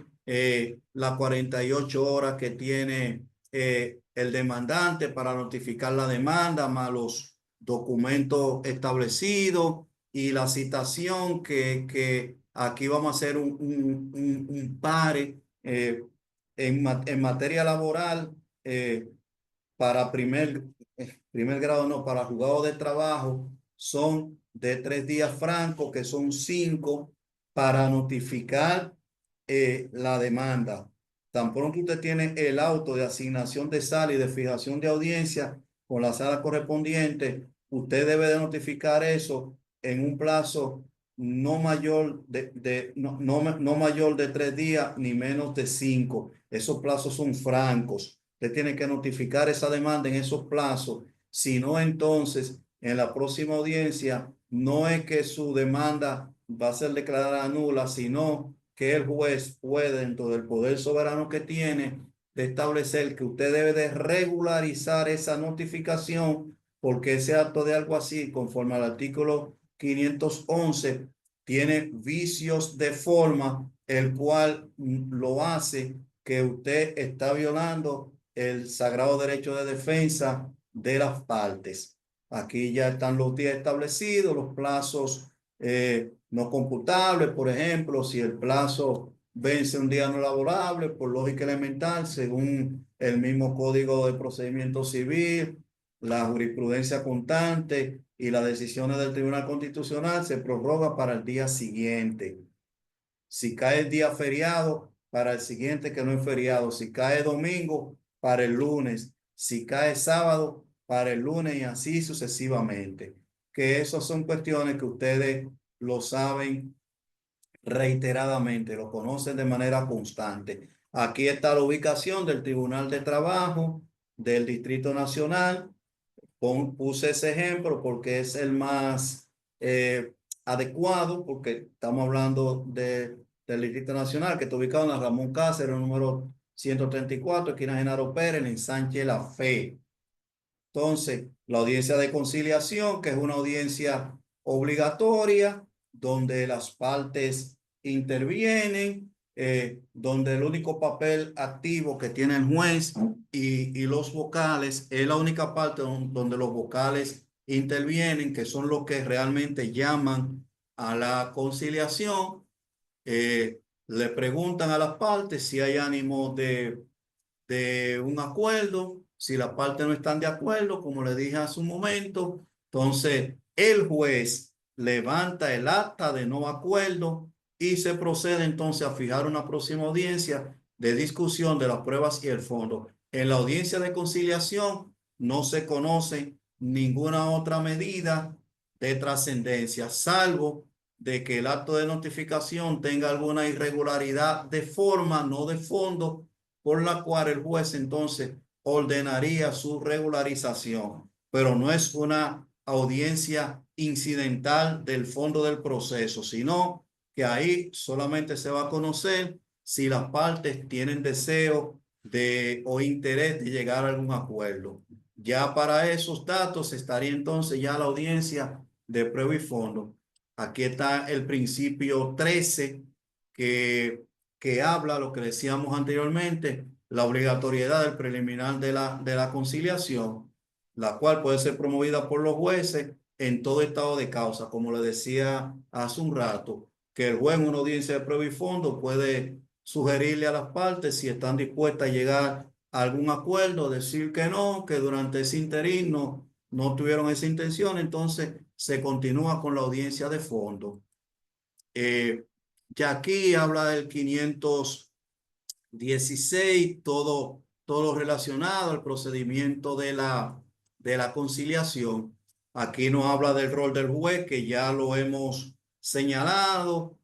las 48 horas que tiene el demandante para notificar la demanda, más los documentos establecidos y la citación que aquí vamos a hacer un pare en materia laboral para primer grado, no, para juzgado de trabajo son de 3 días francos, que son 5 para notificar la demanda. Tan pronto usted tiene el auto de asignación de sala y de fijación de audiencia con la sala correspondiente, usted debe de notificar eso en un plazo no mayor no mayor de 3 días ni menos de 5. Esos plazos son francos. Usted tiene que notificar esa demanda en esos plazos. Si no, entonces, en la próxima audiencia, no es que su demanda va a ser declarada nula, sino que el juez puede, dentro del poder soberano que tiene, de establecer que usted debe de regularizar esa notificación, porque ese acto de algo así, conforme al artículo 511, tiene vicios de forma, el cual lo hace que usted está violando el sagrado derecho de defensa de las partes. Aquí ya están los días establecidos, los plazos no computables. Por ejemplo, si el plazo vence un día no laborable, por lógica elemental, según el mismo Código de Procedimiento Civil, la jurisprudencia constante y las decisiones del Tribunal Constitucional, se prorroga para el día siguiente. Si cae el día feriado, para el siguiente que no es feriado. Si cae domingo, para el lunes. si cae sábado, para el lunes y así sucesivamente. Que esas son cuestiones que ustedes lo saben reiteradamente, lo conocen de manera constante. Aquí está la ubicación del Tribunal de Trabajo del Distrito Nacional. Puse ese ejemplo porque es el más adecuado, porque estamos hablando del Distrito Nacional, que está ubicado en la Ramón Cáceres, número 134, esquina Genaro Pérez, en Sánchez La Fe. Entonces, la audiencia de conciliación, que es una audiencia obligatoria, donde las partes intervienen, donde el único papel activo que tiene el juez y los vocales es la única parte donde los vocales intervienen, que son los que realmente llaman a la conciliación. Le preguntan a las partes si hay ánimo de un acuerdo. Si las partes no están de acuerdo, como le dije hace un momento, entonces el juez levanta el acta de no acuerdo y se procede entonces a fijar una próxima audiencia de discusión de las pruebas y el fondo. En la audiencia de conciliación no se conoce ninguna otra medida de trascendencia, salvo de que el acto de notificación tenga alguna irregularidad de forma, no de fondo, por la cual el juez entonces ordenaría su regularización, pero no es una audiencia incidental del fondo del proceso, sino que ahí solamente se va a conocer si las partes tienen deseo o interés de llegar a algún acuerdo. Ya para esos datos estaría entonces ya la audiencia de prueba y fondo. Aquí está el principio 13 que habla lo que decíamos anteriormente, la obligatoriedad del preliminar de la conciliación, la cual puede ser promovida por los jueces en todo estado de causa, como le decía hace un rato, que el juez en una audiencia de prueba y fondo puede sugerirle a las partes si están dispuestas a llegar a algún acuerdo, decir que no, que durante ese interín no tuvieron esa intención, entonces se continúa con la audiencia de fondo. Ya aquí habla del 516, todo relacionado al procedimiento de la conciliación. Aquí no habla del rol del juez, que ya lo hemos señalado,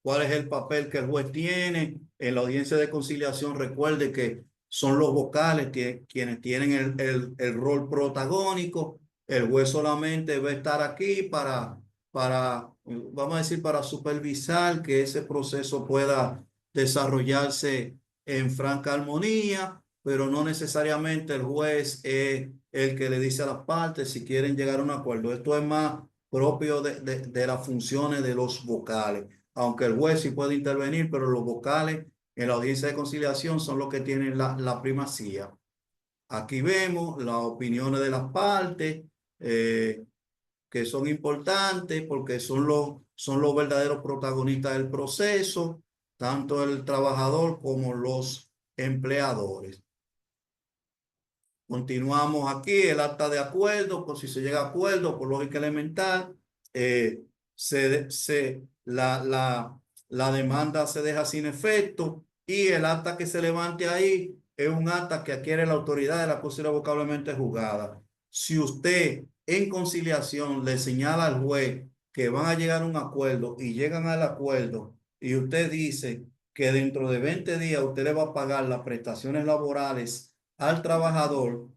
cuál es el papel que el juez tiene. En la audiencia de conciliación, recuerde que son los vocales quienes tienen el rol protagónico. El juez solamente va a estar aquí para, vamos a decir, para supervisar que ese proceso pueda desarrollarse en franca armonía, pero no necesariamente el juez es el que le dice a las partes si quieren llegar a un acuerdo. Esto es más propio de las funciones de los vocales, aunque el juez sí puede intervenir, pero los vocales en la audiencia de conciliación son los que tienen la primacía. Aquí vemos las opiniones de las partes, que son importantes porque son los verdaderos protagonistas del proceso, tanto el trabajador como los empleadores. Continuamos aquí, el acta de acuerdo, por si se llega a acuerdo, por lógica elemental, la demanda se deja sin efecto y el acta que se levante ahí es un acta que adquiere la autoridad de la cosa irrevocablemente juzgada. Si usted en conciliación le señala al juez que van a llegar a un acuerdo y llegan al acuerdo y usted dice que dentro de 20 días usted le va a pagar las prestaciones laborales al trabajador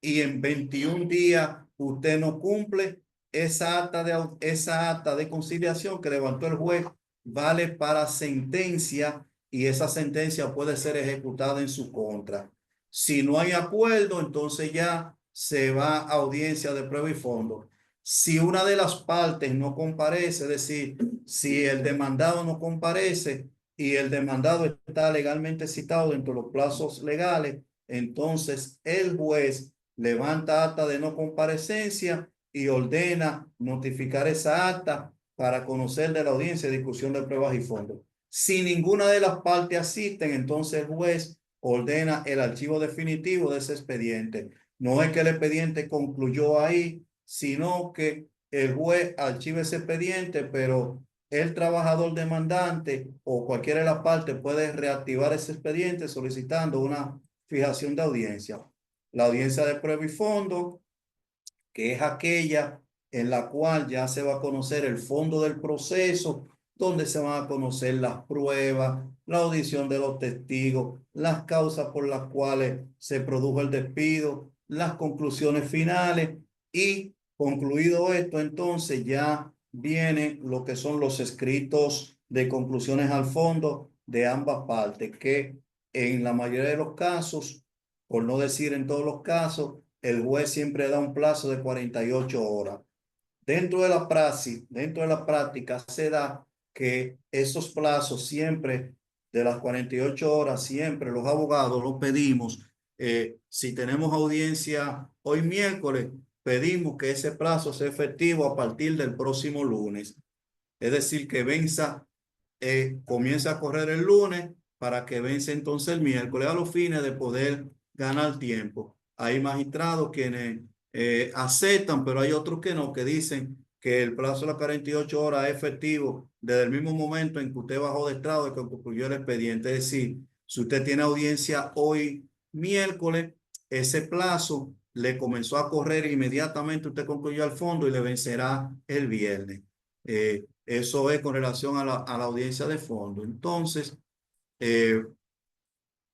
y en 21 días usted no cumple, esa acta de conciliación que levantó el juez vale para sentencia y esa sentencia puede ser ejecutada en su contra. Si no hay acuerdo, entonces ya se va a audiencia de prueba y fondo. Si una de las partes no comparece, es decir, si el demandado no comparece y el demandado está legalmente citado dentro de los plazos legales, entonces el juez levanta acta de no comparecencia y ordena notificar esa acta para conocer de la audiencia de discusión de pruebas y fondos. Si ninguna de las partes asisten, entonces el juez ordena el archivo definitivo de ese expediente. No es que el expediente concluyó ahí, sino que el juez archiva ese expediente, pero el trabajador demandante o cualquiera de las partes puede reactivar ese expediente solicitando una fijación de audiencia. la audiencia de prueba y fondo, que es aquella en la cual ya se va a conocer el fondo del proceso, donde se van a conocer las pruebas, la audición de los testigos, las causas por las cuales se produjo el despido, las conclusiones finales y concluido esto, entonces ya vienen lo que son los escritos de conclusiones al fondo de ambas partes, que en la mayoría de los casos, por no decir en todos los casos, el juez siempre da un plazo de 48 horas. Dentro de la praxis, dentro de la práctica, se da que esos plazos siempre, de las 48 horas, siempre los abogados los pedimos. Si tenemos audiencia hoy miércoles, pedimos que ese plazo sea efectivo a partir del próximo lunes. Es decir, que venza, comienza a correr el lunes para que vence entonces el miércoles a los fines de poder ganar tiempo. Hay magistrados quienes aceptan, pero hay otros que no, que dicen que el plazo de las 48 horas es efectivo desde el mismo momento en que usted bajó de estrado y que concluyó el expediente. Es decir, si usted tiene audiencia hoy miércoles, ese plazo le comenzó a correr inmediatamente, usted concluyó al fondo y le vencerá el viernes. Eso es con relación a la audiencia de fondo. Entonces,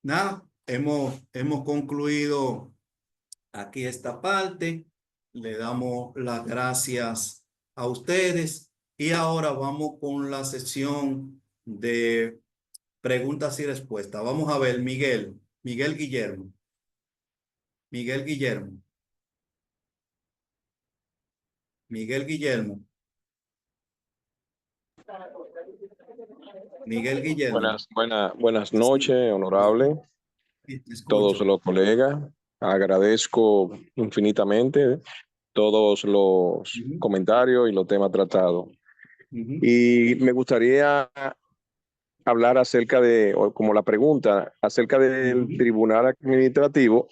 nada, hemos concluido aquí esta parte. Le damos las gracias a ustedes y ahora vamos con la sesión de preguntas y respuestas. Vamos a ver, Miguel Guillermo. Miguel Guillermo. Miguel Guillermo. Miguel Guillermo.
Buenas noches, honorable, todos los colegas. Agradezco infinitamente todos los comentarios y los temas tratados. Y me gustaría hablar acerca de, como la pregunta, acerca del tribunal administrativo,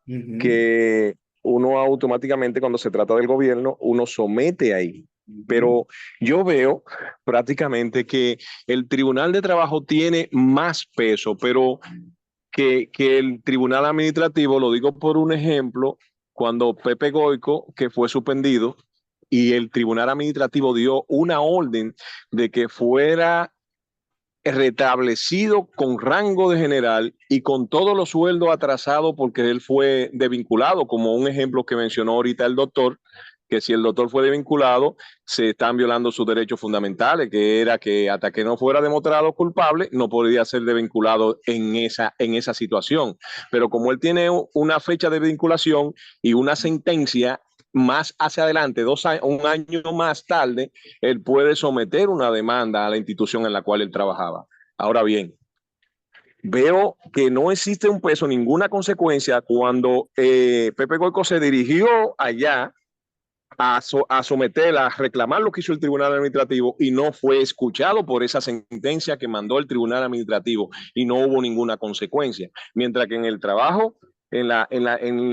que uno automáticamente cuando se trata del gobierno, uno somete ahí. Pero yo veo prácticamente que el Tribunal de Trabajo tiene más peso, pero que el Tribunal Administrativo, lo digo por un ejemplo, cuando Pepe Goico, que fue suspendido, y el Tribunal Administrativo dio una orden de que fuera restablecido con rango de general y con todos los sueldos atrasados porque él fue desvinculado, como un ejemplo que mencionó ahorita el doctor, que si el doctor fue desvinculado, se están violando sus derechos fundamentales, que era que hasta que no fuera demostrado culpable, no podría ser desvinculado en esa situación. Pero como él tiene una fecha de vinculación y una sentencia más hacia adelante, un año más tarde, él puede someter una demanda a la institución en la cual él trabajaba. Ahora bien, veo que no existe un peso, ninguna consecuencia cuando Pepe Goico se dirigió allá a someter, a reclamar lo que hizo el Tribunal Administrativo y no fue escuchado por esa sentencia que mandó el Tribunal Administrativo y no hubo ninguna consecuencia. Mientras que en el trabajo, en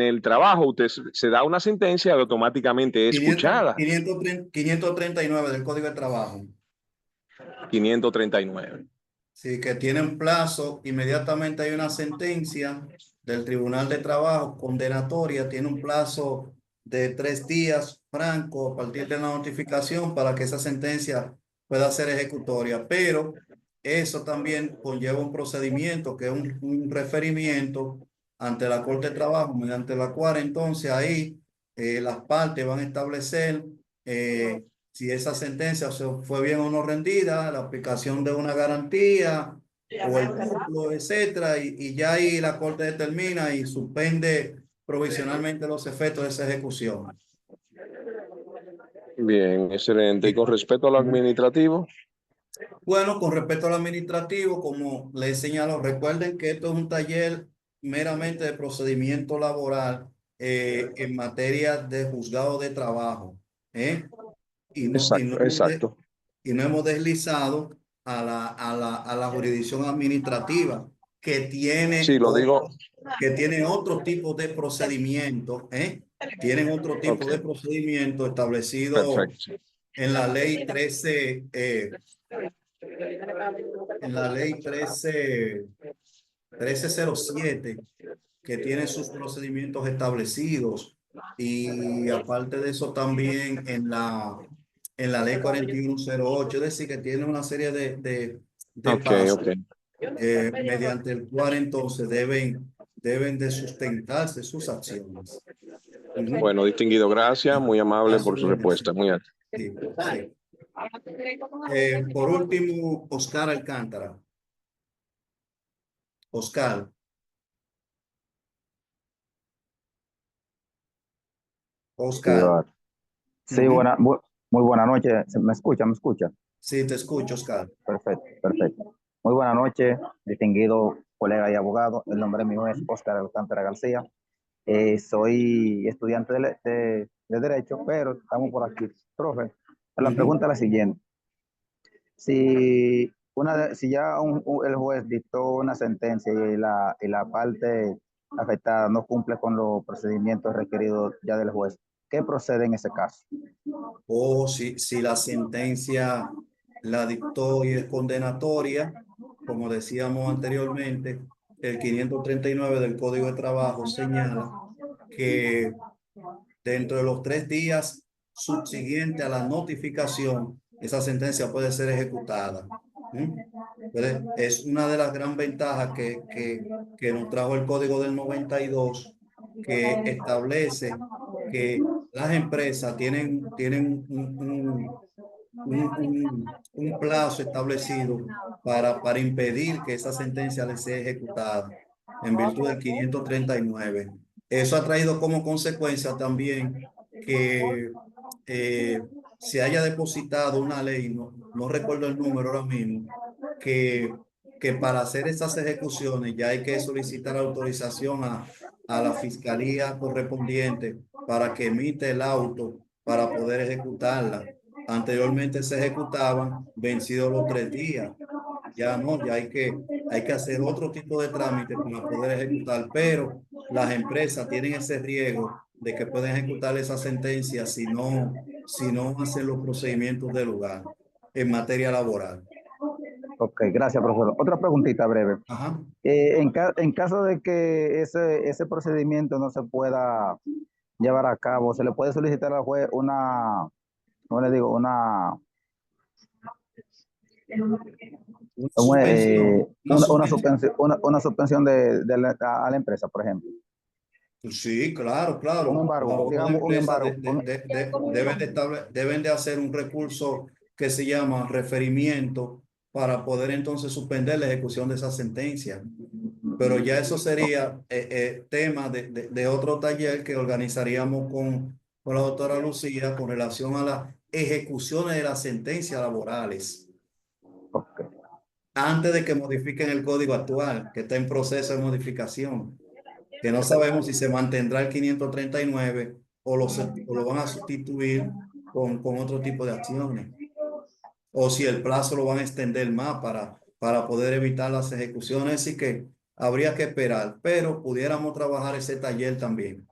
el trabajo usted se da una sentencia y automáticamente es escuchada.
539 del Código de Trabajo.
539.
Sí, que tienen plazo, inmediatamente hay una sentencia del Tribunal de Trabajo condenatoria, tiene un plazo de 3 días franco a partir de la notificación para que esa sentencia pueda ser ejecutoria, pero eso también conlleva un procedimiento que es un referimiento ante la Corte de Trabajo, mediante la cual entonces ahí las partes van a establecer si esa sentencia fue bien o no rendida, la aplicación de una garantía o el cumplo, etcétera, y ya ahí la Corte determina y suspende provisionalmente los efectos de esa ejecución.
Bien, excelente. ¿Y con respecto a lo administrativo?
Bueno, con respecto al administrativo, como les señalo, recuerden que esto es un taller meramente de procedimiento laboral en materia de juzgado de trabajo. Y no hemos deslizado a la jurisdicción administrativa que tiene, que tiene otro tipo de procedimiento, tienen otro tipo de procedimiento establecido en la ley 13, en la ley 1307 que tiene sus procedimientos establecidos. Y aparte de eso también en la ley 4108, es decir, que tiene una serie de
Ok,
pasos
ok.
mediante el cual entonces deben de sustentarse sus acciones.
Bueno, distinguido, gracias, muy amable por su respuesta. Muy amable.
Sí, sí. Por último, Oscar Alcántara. Oscar. Oscar.
Sí, muy buena noche. ¿Me escucha? ¿Me escucha?
Sí, te escucho, Oscar.
Perfecto, perfecto. Muy buena noche, distinguido colega y abogado. El nombre mío es Oscar Alcántara García. Soy estudiante de Derecho, pero estamos por aquí. Profe, la pregunta es la siguiente. Si ya el juez dictó una sentencia y la parte afectada no cumple con los procedimientos requeridos ya del juez, ¿qué procede en ese caso?
O si la sentencia la dictó y es condenatoria, como decíamos anteriormente, el 539 del Código de Trabajo señala que dentro de los 3 días subsiguientes a la notificación, esa sentencia puede ser ejecutada. Es una de las gran ventajas que nos trajo el Código del 92, que establece que las empresas tienen un plazo establecido para impedir que esa sentencia les sea ejecutada en virtud del 539. Eso ha traído como consecuencia también que se haya depositado una ley, no recuerdo el número ahora mismo, que para hacer esas ejecuciones ya hay que solicitar autorización a la fiscalía correspondiente para que emite el auto para poder ejecutarla. Anteriormente se ejecutaban vencidos los 3 días. Ya no, ya hay que hacer otro tipo de trámite para poder ejecutar, pero las empresas tienen ese riesgo de que pueden ejecutar esa sentencia si no hacen los procedimientos del lugar en materia laboral.
Ok, gracias, profesor. Otra preguntita breve.
Ajá.
En caso de que ese procedimiento no se pueda llevar a cabo, ¿se le puede solicitar al juez una suspensión a la empresa, por ejemplo?
Sí, claro, claro.
Un embargo, digamos, un embargo.
Deben de hacer un recurso que se llama referimiento para poder entonces suspender la ejecución de esa sentencia. Pero ya eso sería tema de otro taller que organizaríamos con la doctora Lucía con relación a las ejecuciones de las sentencias laborales. Antes de que modifiquen el código actual, que está en proceso de modificación, que no sabemos si se mantendrá el 539 o lo van a sustituir con otro tipo de acciones, o si el plazo lo van a extender más para poder evitar las ejecuciones. Así que habría que esperar, pero pudiéramos trabajar ese taller también.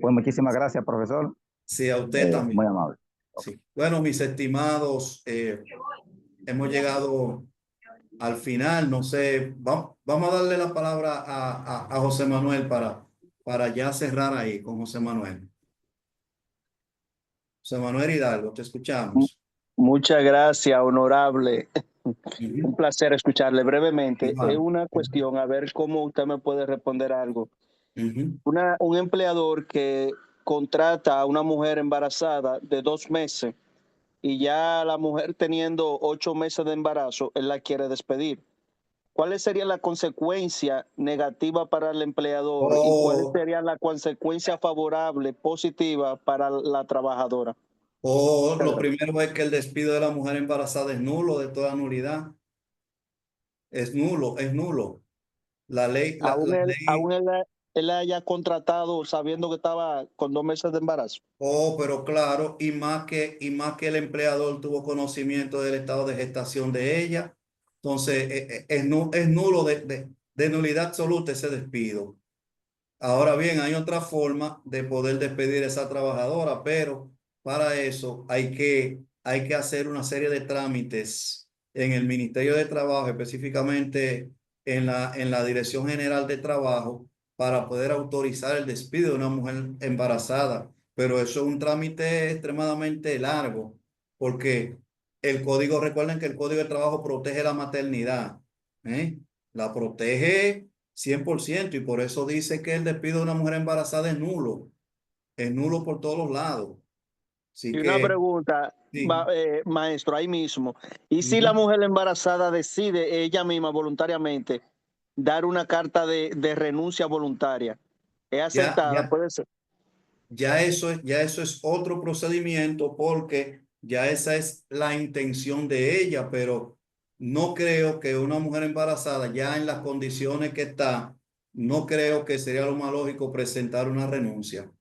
Pues muchísimas gracias, profesor.
Sí, a usted también.
Muy amable.
Sí. Bueno, mis estimados, hemos llegado al final. No sé, vamos a darle la palabra a José Manuel para ya cerrar ahí con José Manuel. José Manuel Hidalgo, te escuchamos.
Muchas gracias, honorable. Un placer escucharle brevemente. Es una cuestión, a ver cómo usted me puede responder algo. Un empleador que contrata a una mujer embarazada de 2 meses y ya la mujer teniendo 8 meses de embarazo, él la quiere despedir. ¿Cuáles serían las consecuencias negativas para el empleador y cuáles serían las consecuencias favorables, positivas para la trabajadora?
Lo primero es que el despido de la mujer embarazada es nulo, de toda nulidad. Es nulo, es nulo. La ley.
Aún él haya contratado sabiendo que estaba con 2 meses de embarazo.
Pero claro, y más que el empleador tuvo conocimiento del estado de gestación de ella. Entonces, es nulo de nulidad absoluta ese despido. Ahora bien, hay otra forma de poder despedir a esa trabajadora, pero para eso hay que hacer una serie de trámites en el Ministerio de Trabajo, específicamente en la Dirección General de Trabajo para poder autorizar el despido de una mujer embarazada. Pero eso es un trámite extremadamente largo, porque recuerden que el Código de Trabajo protege la maternidad, ¿eh? La protege 100%, y por eso dice que el despido de una mujer embarazada es nulo por todos los lados. Así
Y una
que,
pregunta,
sí.
maestro, ahí mismo. ¿Y si la mujer embarazada decide ella misma voluntariamente dar una carta de renuncia voluntaria? ¿Es aceptada? Puede ser.
Ya eso es otro procedimiento, porque ya esa es la intención de ella, pero no creo que una mujer embarazada, ya en las condiciones que está, no creo que sería lo más lógico presentar una renuncia,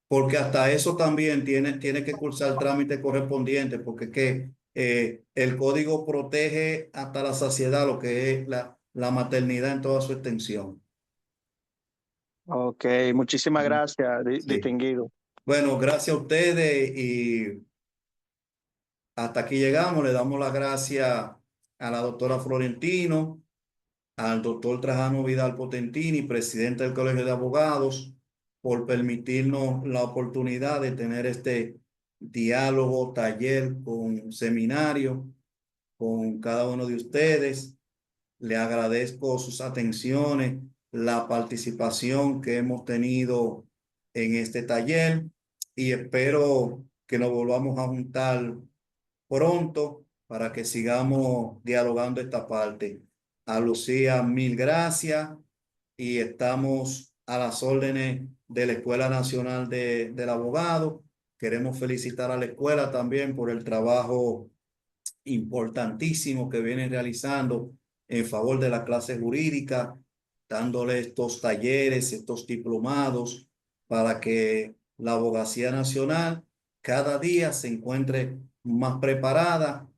porque hasta eso también tiene que cursar el trámite correspondiente, porque es que el código protege hasta la saciedad lo que es la maternidad en toda su extensión.
Ok, muchísimas gracias,
Sí.
distinguido.
Bueno, gracias a ustedes, y hasta aquí llegamos. Le damos las gracias a la doctora Florentino, al doctor Trajano Vidal Potentini, presidente del Colegio de Abogados, por permitirnos la oportunidad de tener este diálogo, taller, con seminario con cada uno de ustedes. Le agradezco sus atenciones, la participación que hemos tenido en este taller, y espero que nos volvamos a juntar pronto para que sigamos dialogando esta parte. A Lucía, mil gracias, y estamos a las órdenes de la Escuela Nacional del Abogado. Queremos felicitar a la escuela también por el trabajo importantísimo que vienen realizando en favor de la clase jurídica, dándole estos talleres, estos diplomados, para que la abogacía nacional cada día se encuentre más preparada